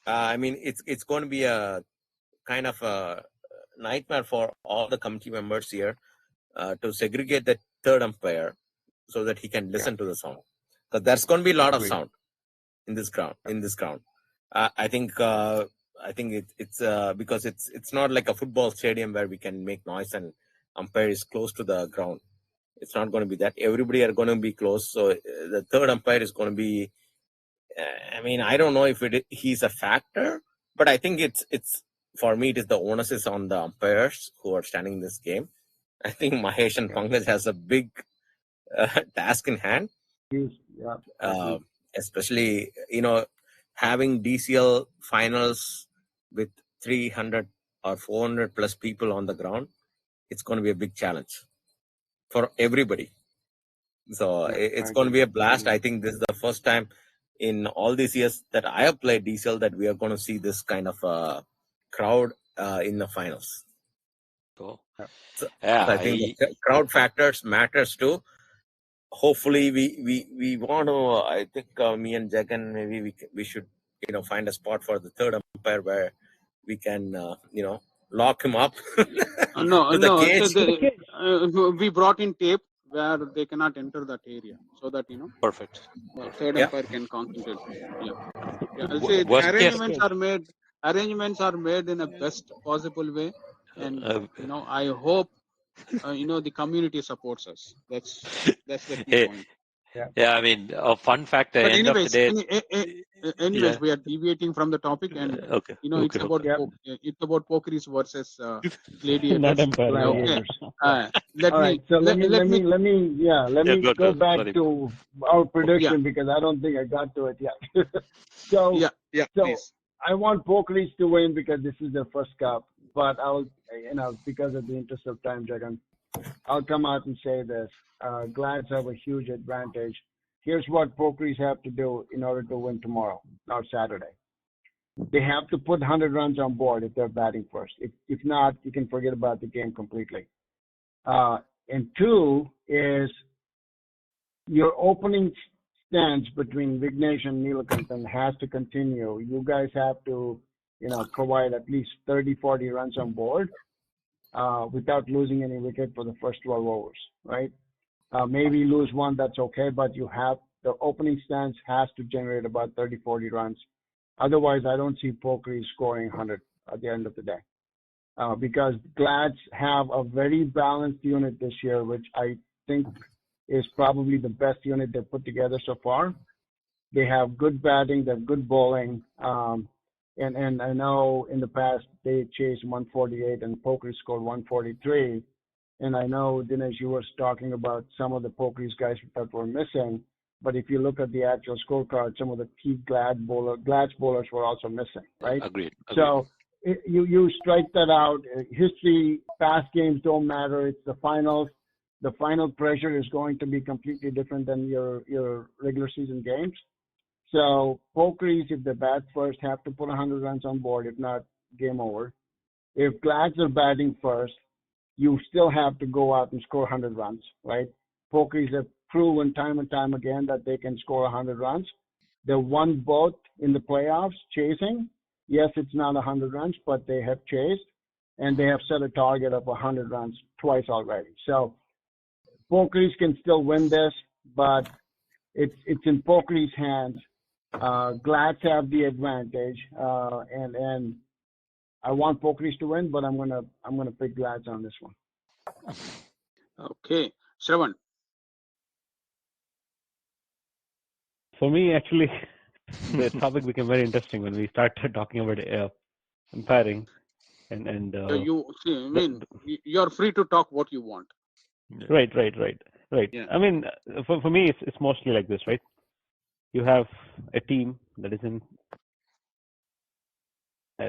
I mean, it's going to be a kind of a nightmare for all the committee members here to segregate the third umpire so that he can listen to the sound. Because there's going to be a lot of sound in this ground. I think it's because it's not like a football stadium where we can make noise and umpire is close to the ground. It's not going to be that. Everybody are going to be close. So the third umpire is going to be. I mean, I don't know if he's a factor, but I think it's for me. It is the onus is on the umpires who are standing in this game. I think Mahesh and Pankaj has a big task in hand. Yeah. Especially having DCL finals with 300 or 400 plus people on the ground, it's going to be a big challenge for everybody. So it's going to be a blast. I think this is the first time in all these years that I have played DCL that we are going to see this kind of crowd in the finals. Cool. So Yeah, I think the crowd factors matters too. Hopefully we want to. I think me and Jagan maybe we should find a spot for the third umpire where we can lock him up No, to the cage. So we brought in tape where they cannot enter that area, so that perfect. third umpire can concentrate. Yeah. I'll say Worst case. arrangements are made in a best possible way, and I hope the community supports us. That's the key point. Yeah, I mean, a fun fact. But End anyways, of the day, we are deviating from the topic, and okay. it's about it's about pokeries versus gladiators. Not umpire. Okay. Let me go back to our prediction because I don't think I got to it yet. So please. I want pokeries to win because this is their first cup, but I'll because of the interest of time, Jagan, I'll come out and say this. Glads have a huge advantage. Here's what pokeries have to do in order to win tomorrow, or Saturday. They have to put 100 runs on board if they're batting first. If not, you can forget about the game completely. And two is your opening stance between Vignesh and Neelakantan has to continue. You guys have to, provide at least 30, 40 runs on board without losing any wicket for the first 12 overs, right? Maybe lose one, that's okay, but the opening stance has to generate about 30, 40 runs. Otherwise, I don't see pokeries scoring 100 at the end of the day. Because Glads have a very balanced unit this year, which I think is probably the best unit they've put together so far. They have good batting, they have good bowling, and I know in the past they chased 148 and Pokris scored 143. And I know, Dinesh, you were talking about some of the Pokris guys that were missing. But if you look at the actual scorecard, some of the key Glad's bowlers were also missing, right? Agreed. So you strike that out. History, past games don't matter. It's the finals. The final pressure is going to be completely different than your regular season games. So Pokris, if they bat first, have to put 100 runs on board. If not, game over. If Glads are batting first, you still have to go out and score 100 runs, right? Pokris have proven time and time again that they can score 100 runs. They won both in the playoffs chasing. Yes, it's not 100 runs, but they have chased, and they have set a target of 100 runs twice already. So Pokris can still win this, but it's in Pokris' hands. Glads have the advantage, and I want Pokris to win, but I'm gonna pick Glads on this one. Okay, Sravan. For me, actually, the topic became very interesting when we started talking about umpiring, and You see, I mean, you're free to talk what you want. right. Yeah. I mean, for me, it's mostly like this, right? You have a team that is in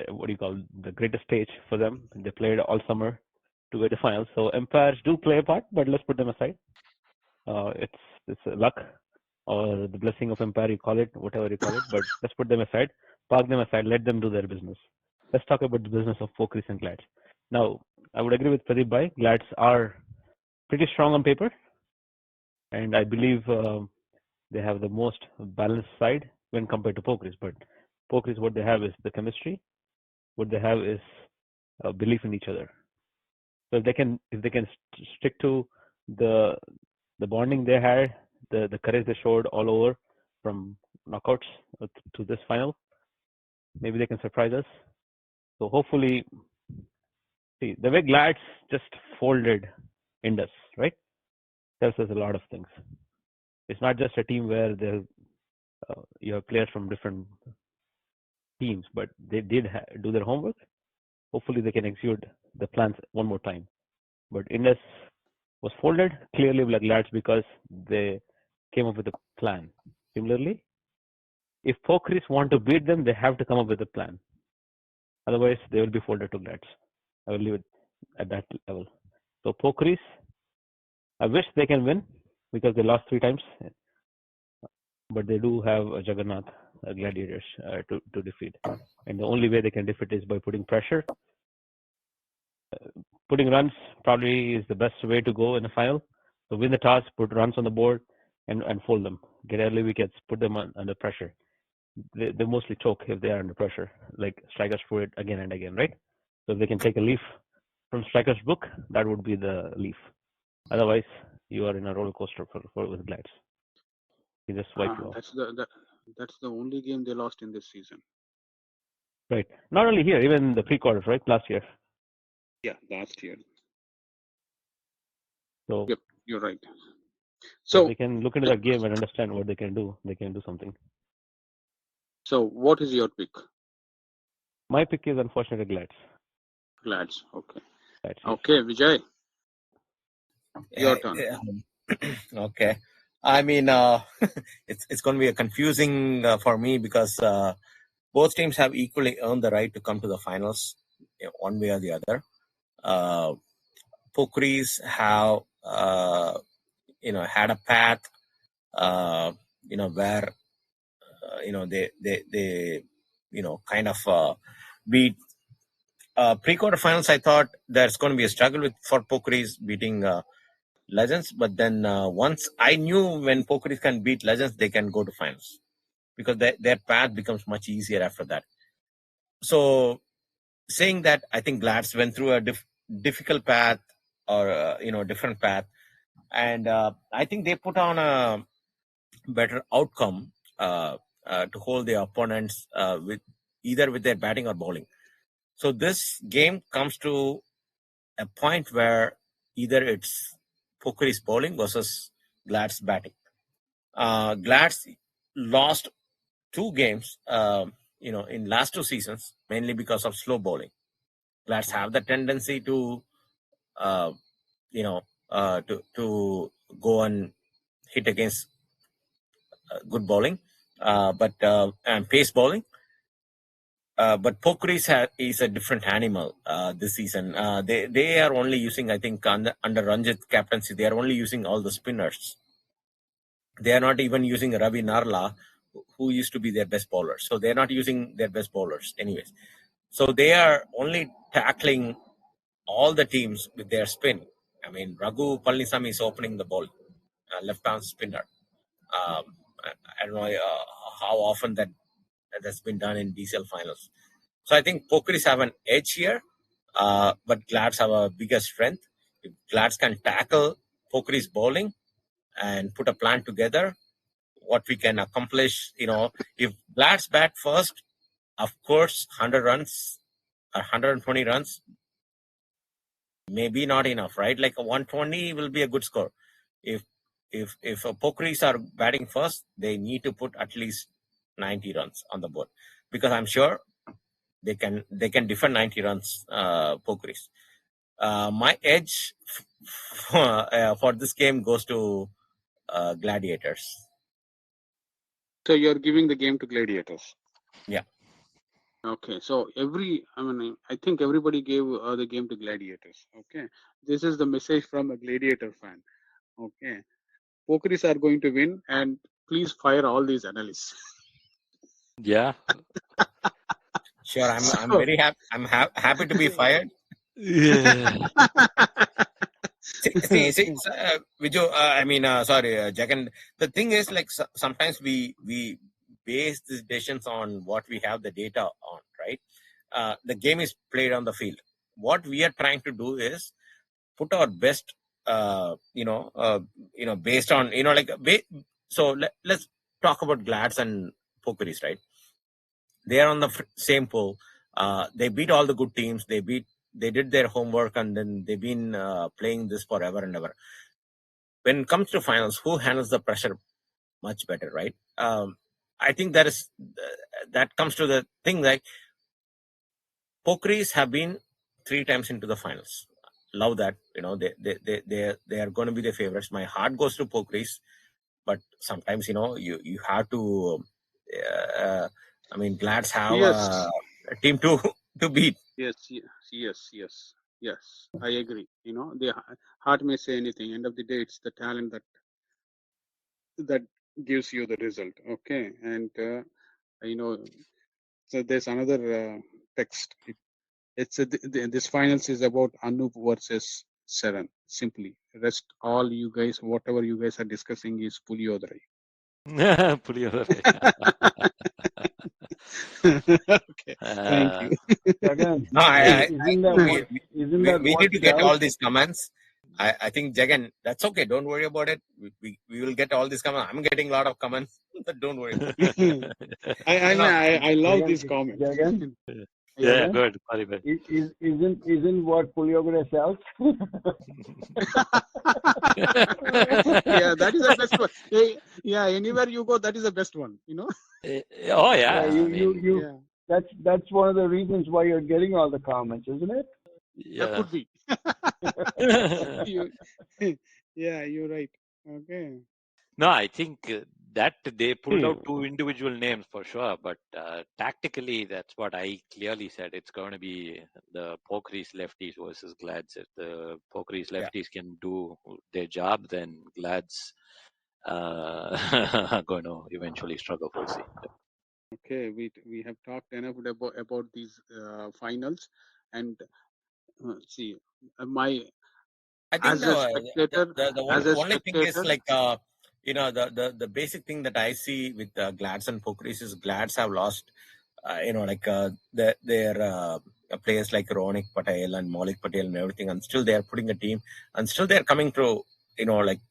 what do you call the greatest stage for them. They played all summer to get the finals. So umpires do play a part, but let's put them aside. It's luck or the blessing of umpire, you call it, whatever you call it. But let's put them aside, park them aside, let them do their business. Let's talk about the business of Pokris and Glads. Now, I would agree with Pradip Bhai. Glads are pretty strong on paper, and I believe they have the most balanced side when compared to Pokris. But Pokris, what they have is the chemistry. What they have is belief in each other. So if they can stick to the bonding they had, the courage they showed all over from knockouts to this final, maybe they can surprise us. So hopefully, see the way Glads just folded Indus, right? Tells us a lot of things. It's not just a team where you have players from different teams, but they did do their homework. Hopefully, they can execute the plans one more time. But Indus was folded clearly like Glads because they came up with a plan. Similarly, if Pokris want to beat them, they have to come up with a plan. Otherwise, they will be folded to Glads. I will leave it at that level. So Pokris, I wish they can win because they lost 3 times, but they do have a Jagannath gladiators to defeat, and the only way they can defeat is by putting pressure. Putting runs probably is the best way to go in a final. So win the toss, put runs on the board, and fold them. Get early wickets, put them under pressure. They mostly choke if they are under pressure. Like strikers do it again and again, right? So if they can take a leaf from strikers' book, that would be the leaf. Otherwise, you are in a roller coaster with Glads. He just wipe you off. That's the only game they lost in this season. Right. Not only here, even the pre-quarters, right? Last year. Yeah, last year. So yep, you're right. So they can look into that game and understand what they can do. They can do something. So what is your pick? My pick is unfortunately Glads. Glads, okay. Glads, yes. Okay, Vijay. Your turn. Okay. I mean, it's going to be a confusing for me because both teams have equally earned the right to come to the finals, one way or the other. Pokris have, had a path, where, they kind of beat pre-quarter finals. I thought there's going to be a struggle for Pokris beating Legends, but then once I knew when Pokris can beat Legends, they can go to finals because their path becomes much easier after that. So saying that, I think Glads went through a difficult path or different path, and I think they put on a better outcome to hold their opponents with their batting or bowling. So this game comes to a point where either it's Pokris bowling versus Glad's batting. Glad's lost 2 games, in last 2 seasons, mainly because of slow bowling. Glad's have the tendency to, uh, to go and hit against good bowling, and pace bowling. But Pokris is a different animal this season. They are only using, I think, under Ranjit captaincy, they are only using all the spinners. They are not even using Ravi Narla, who used to be their best bowler. So they are not using their best bowlers, anyways. So they are only tackling all the teams with their spin. I mean, Raghu Palnisamy is opening the ball, left-arm spinner. I don't know how often that's been done in DCL finals. So I think Pokris have an edge here, but Glads have a bigger strength. If Glads can tackle Pokris bowling and put a plan together, what we can accomplish, if Glads bat first, of course, 100 runs or 120 runs, maybe not enough, right? Like a 120 will be a good score. If Pokris are batting first, they need to put at least 90 runs on the board, because I'm sure they can defend 90 runs, Pokris. My edge for this game goes to Gladiators. So you're giving the game to Gladiators. Yeah. Okay, so I think everybody gave the game to Gladiators. Okay, this is the message from a Gladiator fan. Okay, Pokeris are going to win, and please fire all these analysts. Yeah. Sure, I'm very happy. I'm happy to be fired. Yeah. See, Vijay, sorry, Jagan. The thing is, like, sometimes we base these decisions on what we have the data on, right? The game is played on the field. What we are trying to do is put our best, based on, so let's talk about Glads and Pokeris, right? They are on the same pool. They beat all the good teams. They did their homework, and then they've been playing this forever and ever. When it comes to finals, who handles the pressure much better, right? I think that comes to the thing, like, Pokris have been 3 times into the finals. Love that. They are going to be the favorites. My heart goes to Pokris, but sometimes, you have to, Glads have Yes. a team to beat. Yes. I agree. The heart may say anything. End of the day, it's the talent that gives you the result. Okay, and so there's another text. This finals is about Anup versus Sravan. Simply, rest all you guys, whatever you guys are discussing is Puliyodrai. Puliyodare. Okay, thank you. Jagan, No, we need to get sells? all these comments. I think, Jagan, that's okay. Don't worry about it. We will get all these comments. I'm getting a lot of comments, but don't worry about it. I love Jagan, these comments. Jagan, Yeah, Jagan, good. Pradip. isn't what Puliyogre sells? Yeah, that is the best one. Yeah, anywhere you go, that is the best one. Oh yeah. Yeah, that's one of the reasons why you're getting all the comments, isn't it? Yeah. That could be. Yeah, you're right. Okay. No, I think that they pulled out 2 individual names for sure, but tactically, that's what I clearly said. It's going to be the Pokris lefties versus Glads. If the Pokris lefties can do their job, then Glads are going to eventually struggle. We'll see. Okay, we have talked enough about these finals, and see, I think as a spectator, the only thing is, like, the basic thing that I see with Glads and Pokris is Glads have lost, their players like Ronik Patel and Maulik Patel and everything, and still they are putting a team, and still they are coming to,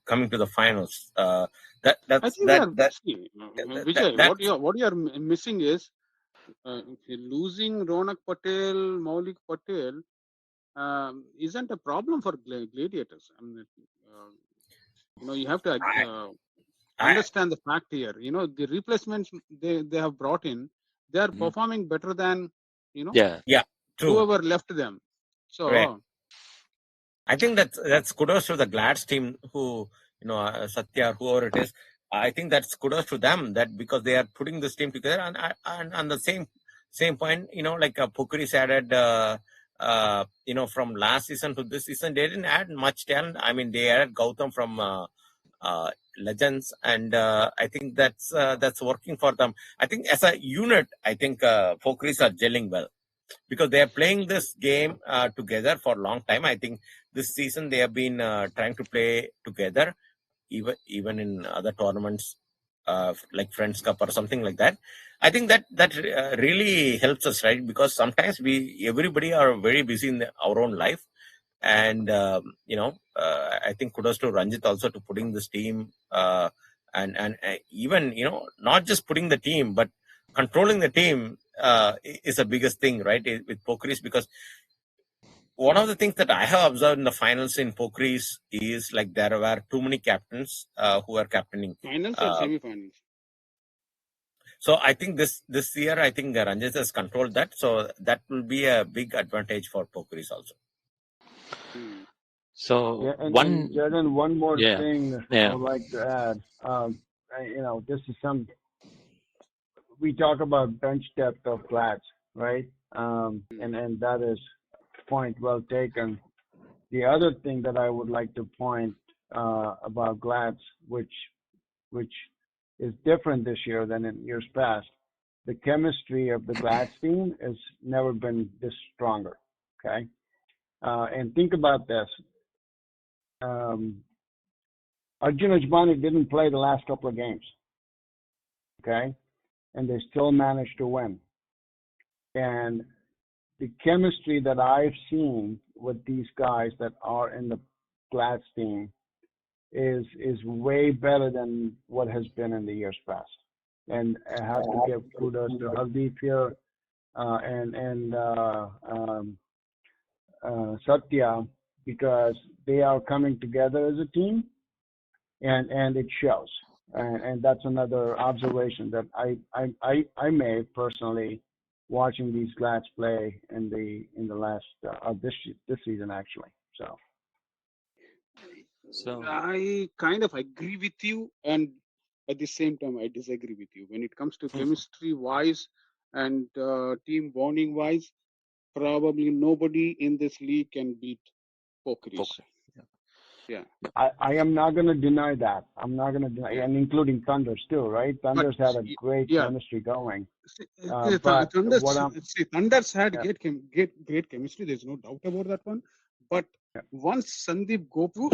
coming to the finals. Vijay, what you are missing is losing Ronak Patel, Maulik Patel. Isn't a problem for Gladiators. You have to I, understand the fact here. The replacements they have brought in, they are Mhm. performing better than Yeah. yeah, true. whoever left them. Right. So I think that's kudos to the Glads team who, Satya, whoever it is. I think that's kudos to them that because they are putting this team together and on the same point, like Pukris added, from last season to this season, they didn't add much talent. I mean, they added Gautam from Legends, and I think that's working for them. I think as a unit, I think Pukris are gelling well because they are playing this game together for a long time. I think this season they have been trying to play together, even in other tournaments like Friends Cup or something like that. I think that really helps us, right? Because sometimes everybody are very busy in our own life, and I think kudos to Ranjit also to putting this team and even not just putting the team but controlling the team is the biggest thing, right? With Pokris, because one of the things that I have observed in the finals in Pokris is like there were too many captains who are captaining. finals or semi-finals? So I think this year I think Ranjit has controlled that, so that will be a big advantage for Pokris also. So Yeah, and one, Jagan, one more yeah, thing I yeah, would like to add. This is we talk about bench depth of Glads, right? And that is point well taken. The other thing that I would like to point about Glads, which is different this year than in years past, the chemistry of the Glads team has never been this stronger. Okay, and think about this. Arjun Ajbani didn't play the last couple of games. Okay, and they still managed to win. And the chemistry that I've seen with these guys that are in the Glads team is way better than what has been in the years past. And I have to give kudos to Hardeep here and Satya because they are coming together as a team, and it shows. And that's another observation that I made personally watching these Glads play in the last this season actually. so I kind of agree with you, and at the same time, I disagree with you. When it comes to chemistry wise and team bonding wise, probably nobody in this league can beat Pokris. okay. Yeah. I am not going to deny that. I'm not going to deny, and including Thunders too, right? Thunders had a great chemistry going. But Thunders had great chemistry. There's no doubt about that one. But once Sandeep Gopu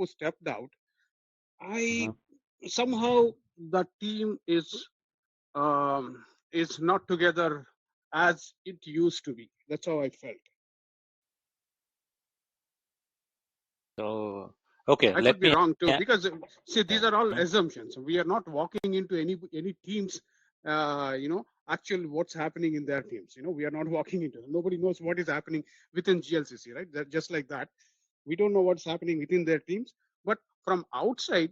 stepped out, somehow the team is not together as it used to be. That's how I felt. So okay, I could be wrong too, because these are all assumptions. We are not walking into any teams, actually what's happening in their teams. We are not walking into them. Nobody knows what is happening within GLCC, right? They're just like that. We don't know what's happening within their teams. But from outside,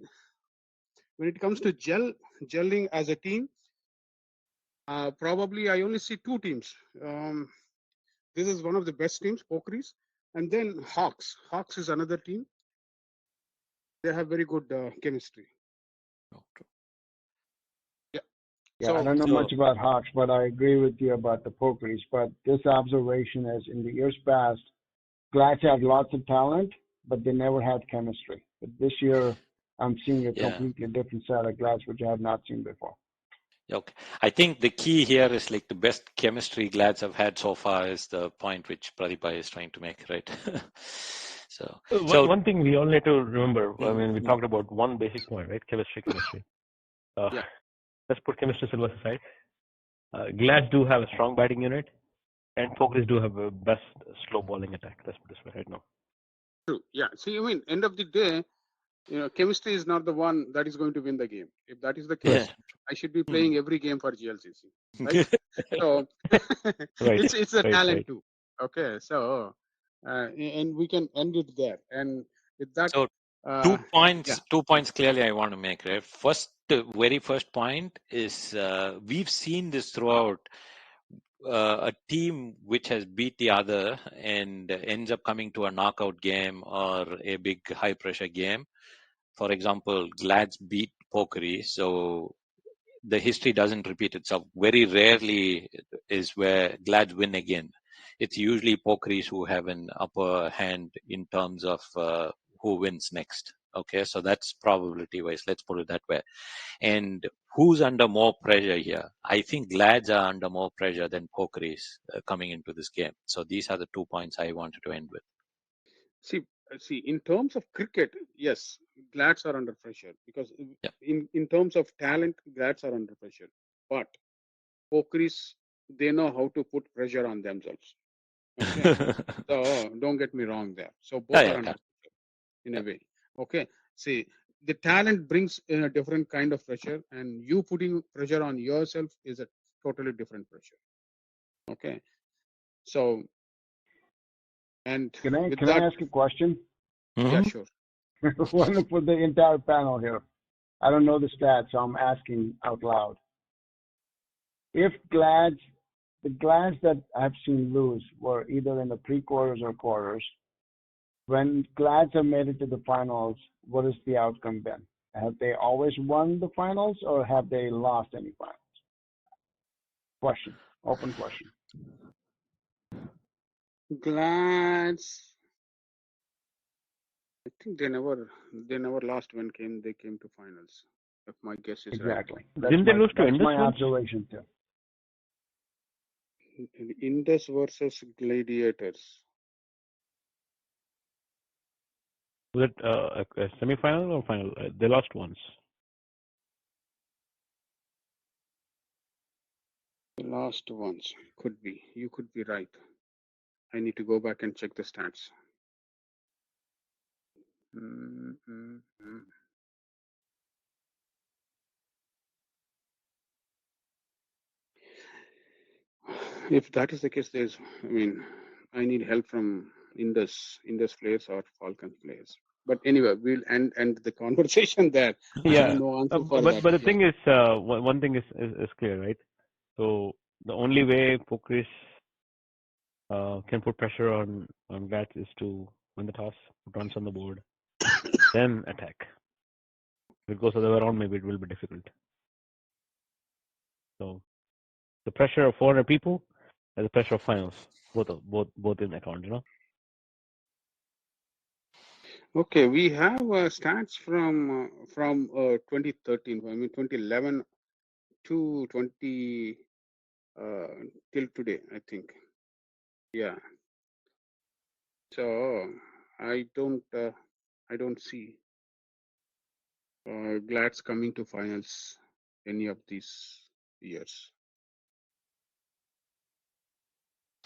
when it comes to gelling as a team, probably I only see two teams. This is one of the best teams, Pokris, and then Hawks. Hawks is another team. They have very good chemistry. Yeah, I don't know much about Hawks, but I agree with you about the Pokris. But this observation is in the years past, Glads had lots of talent, but they never had chemistry. But this year, I'm seeing a completely different set of Glads, which I have not seen before. Okay. I think the key here is like the best chemistry Glads have had so far is the point which Pradip is trying to make, right? So one thing we all need to remember, I mean, we talked about one basic point, right? Chemistry. Let's put chemistry silver aside. Glads do have a strong batting unit, and Pokris do have a best slow bowling attack. Let's put this way right now. True. Yeah. See, I mean, end of the day, chemistry is not the one that is going to win the game. If that is the case, I should be playing every game for GLCC, right? So it's a talent too. Okay. So and we can end it there. And with that, Two points. Yeah. 2 points clearly I want to make. Right. Very first point is we've seen this throughout. A team which has beat the other and ends up coming to a knockout game or a big high pressure game. For example, Glads beat Pokeri, so the history doesn't repeat itself. Very rarely is where Glads win again. It's usually Pokeris who have an upper hand in terms of who wins next. Okay, so that's probability wise. Let's put it that way. And who's under more pressure here? I think Glads are under more pressure than Pokeris coming into this game. So these are the 2 points I wanted to end with. See, in terms of cricket, yes, Glads are under pressure because Yeah. in terms of talent, Glads are under pressure. But Pokeris, they know how to put pressure on themselves. Okay, so don't get me wrong there. So both Yeah, are yeah, under yeah. pressure in Yeah. a way. Okay, see, the talent brings in a different kind of pressure, and you putting pressure on yourself is a totally different pressure. Okay, so and with Can I that, ask a question? yeah, Mhm. sure. One for the entire panel here. I don't know the stats, so I'm asking out loud. If the Glads that I've seen lose were either in the pre-quarters or quarters, when Glads have made it to the finals, what has the outcome been? Have they always won the finals, or have they lost any finals? Question, open question. Glads, I think they never lost when they came to finals. If my guess is right. Exactly. Didn't they lose to That's Indus my once? observation too. Indus versus Gladiators. Was it a semi-final or final? They lost once. The last ones could be. You could be right. I need to go back and check the stats. Mm-hmm. If that is the case, I need help from Indus players or Falcons players. But anyway, we'll end the conversation there. I have Yeah, no answer for but that. the Yeah. thing is, one thing is clear, right? So the only way Pokeris can put pressure on Glads is to win the toss, put runs on the board, then attack. If it goes the other way around, maybe it will be difficult. So the pressure of 400 people and the pressure of finals, both in account, you know. Okay, we have stats from 2013. 2011 to 20 till today, I think. Yeah. So I don't see Glads coming to finals any of these years.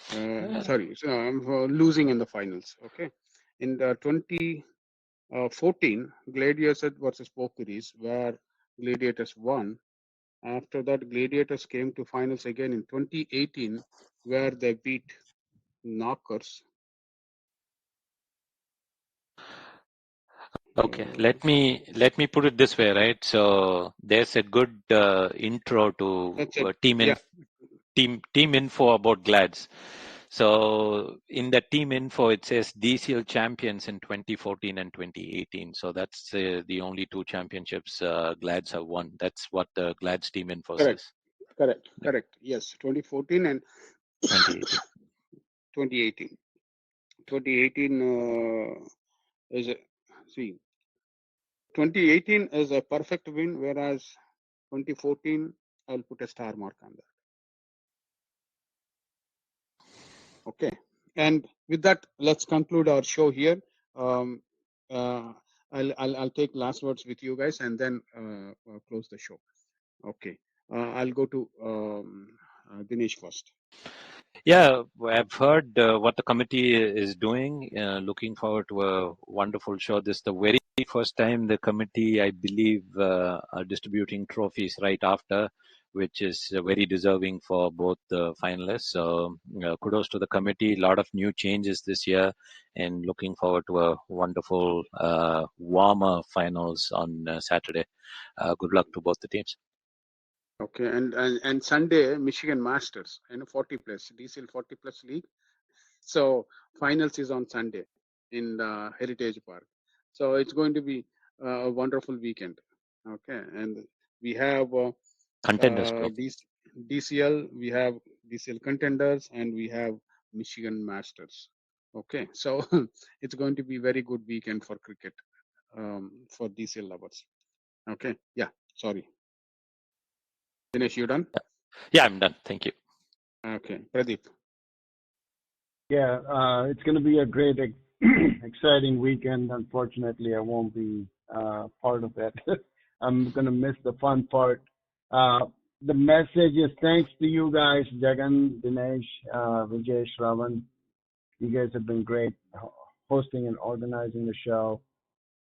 Sorry, so I'm losing in the finals. Okay, in the 2014 Gladiators versus Pokeris, where Gladiators won. After that, Gladiators came to finals again in 2018, where they beat Knockers. Okay, let me put it this way, right? So there's a good intro to That's it. team info about Glads. So in the team info, it says DCL champions in 2014 and 2018. So that's the only two championships Glads have won. That's what the Glads team info Correct. says. Correct. Yes, 2014 and 2018. 2018. 2018 is a, see 2018 is a perfect win, whereas 2014 I'll put a star mark on that. Okay, and with that, let's conclude our show here. I'll take last words with you guys and then close the show. Okay, I'll go to Dinesh first. Yeah, I've heard what the committee is doing. Looking forward to a wonderful show. This is the very first time the committee, I believe, are distributing trophies right after. which is very deserving for both the finalists. So kudos to the committee. A lot of new changes this year, and looking forward to a wonderful, warmer finals on Saturday. Good luck to both the teams. Okay, and Sunday Michigan Masters, 40 plus DCL 40 plus league. So finals is on Sunday in the Heritage Park. So it's going to be a wonderful weekend. Okay, and we have Contenders, bro. DCL, we have DCL contenders, and we have Michigan Masters. Okay, so it's going to be very good weekend for cricket for DCL lovers. Okay, yeah, sorry. Dinesh, you done? Yeah, I'm done. Thank you. Okay, Pradip. Yeah, it's going to be a great, exciting weekend. Unfortunately, I won't be part of it. I'm going to miss the fun part. The message is thanks to you guys, Jagan, Dinesh, Vijay, Sravan. You guys have been great hosting and organizing the show,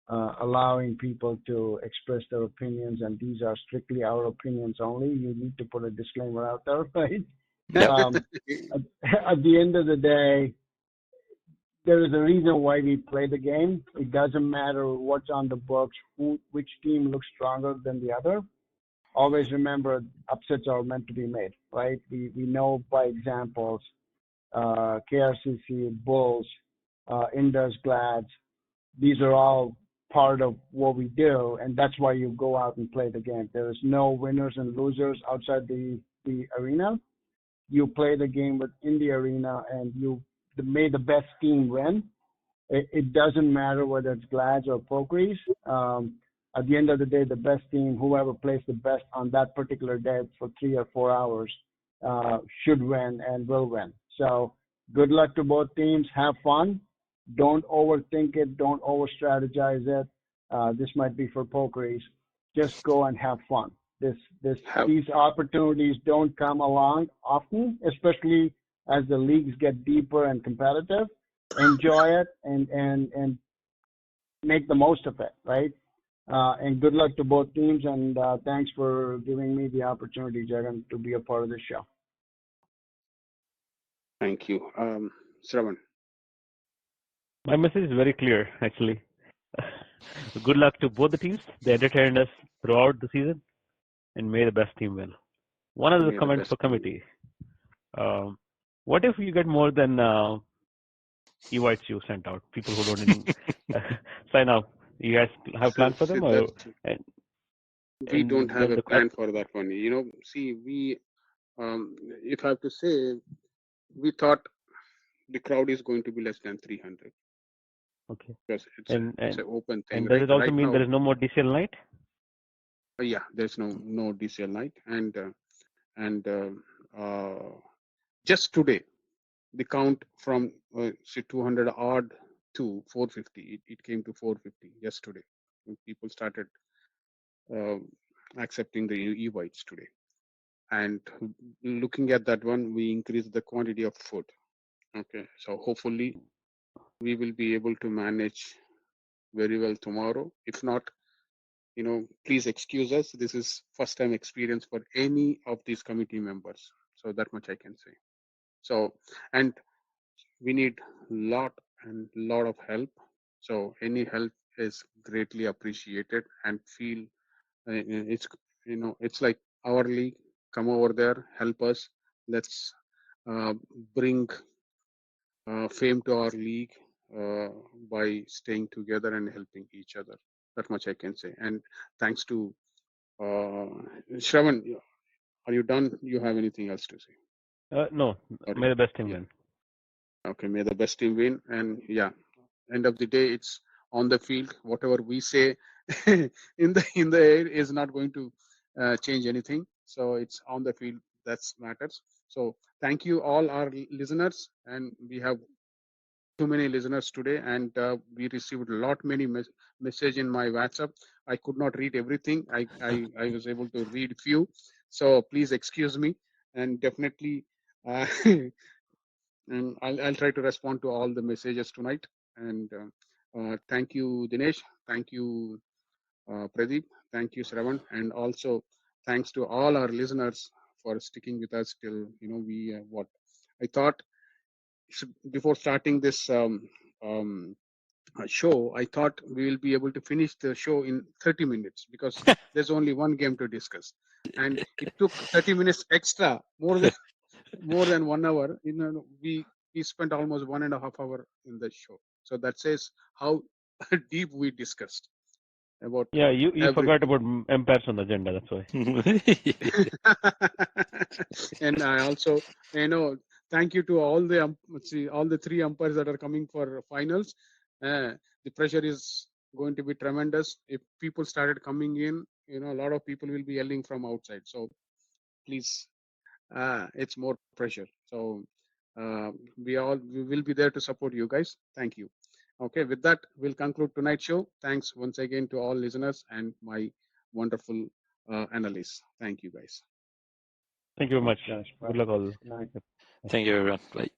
allowing people to express their opinions, and these are strictly our opinions only. You need to put a disclaimer out there, right? At the end of the day, there is a reason why we play the game. It doesn't matter what's on the books, which team looks stronger than the other. Always remember, upsets are meant to be made, right? We know by examples, KRCC, Bulls, Indus, Glads. These are all part of what we do, and that's why you go out and play the game. There is no winners and losers outside the arena. You play the game within the arena, and may the best team win. It doesn't matter whether it's Glads or Pokeries. At the end of the day, the best team, whoever plays the best on that particular day for 3 or 4 hours, should win and will win. So good luck to both teams. Have fun. Don't overthink it. Don't over-strategize it. This might be for Pokeries. Just go and have fun. These opportunities don't come along often, especially as the leagues get deeper and competitive. Enjoy it and make the most of it, right? And good luck to both teams, and thanks for giving me the opportunity, Jagan, to be a part of this show. Thank you. Sravan. My message is very clear, actually. Good luck to both the teams. They entertained us throughout the season, and may the best team win. One of the comments for committee. What if you get more than invites you sent out? People who don't even sign up. You guys have plans for them? We don't have a plan for that one. See, we, if I have to say, we thought the crowd is going to be less than 300. Okay. Because it's an open thing. And does it also mean there is no more DCL night? Yeah, there's no DCL night, and just today, the count from 200 odd to 450. It came to 450 yesterday. People started accepting the e-whites today, and looking at that one, we increased the quantity of food. Okay, so hopefully we will be able to manage very well tomorrow. If not, please excuse us. This is first time experience for any of these committee members. So that much I can say. So, and we need lot of help. So any help is greatly appreciated, and feel it's like our league. Come over there, help us. Let's bring fame to our league by staying together and helping each other. That much I can say. And thanks to Sravan, are you done? You have anything else to say? No. May the best team win. Okay, may the best team win. And yeah, end of the day, it's on the field. Whatever we say in the air is not going to change anything. So it's on the field that matters. So thank you all our listeners, and we have too many listeners today, and we received many message in my WhatsApp. I could not read everything. I was able to read few, so please excuse me, and definitely and I'll try to respond to all the messages tonight. And thank you, Dinesh. Thank you, Pradip. Thank you, Sravan, and also thanks to all our listeners for sticking with us till we what I thought before starting this show. I thought we will be able to finish the show in 30 minutes because there's only one game to discuss, and it took 30 minutes extra, more than 1 hour. We spent almost 1.5 hour in the show, so that says how deep we discussed about Yeah, you forgot everything. about empires on the agenda. That's why. And I also, thank you to all the all the three umpires that are coming for finals. The pressure is going to be tremendous. If people started coming in, a lot of people will be yelling from outside. So please, it's more pressure. So we will be there to support you guys. Thank you. Okay, with that, we'll conclude tonight's show. Thanks once again to all listeners and my wonderful analysts. Thank you, guys. Thank you very much. Thanks, guys. Bye. Good luck all. Good night. Yep. Thank you, everyone. Bye.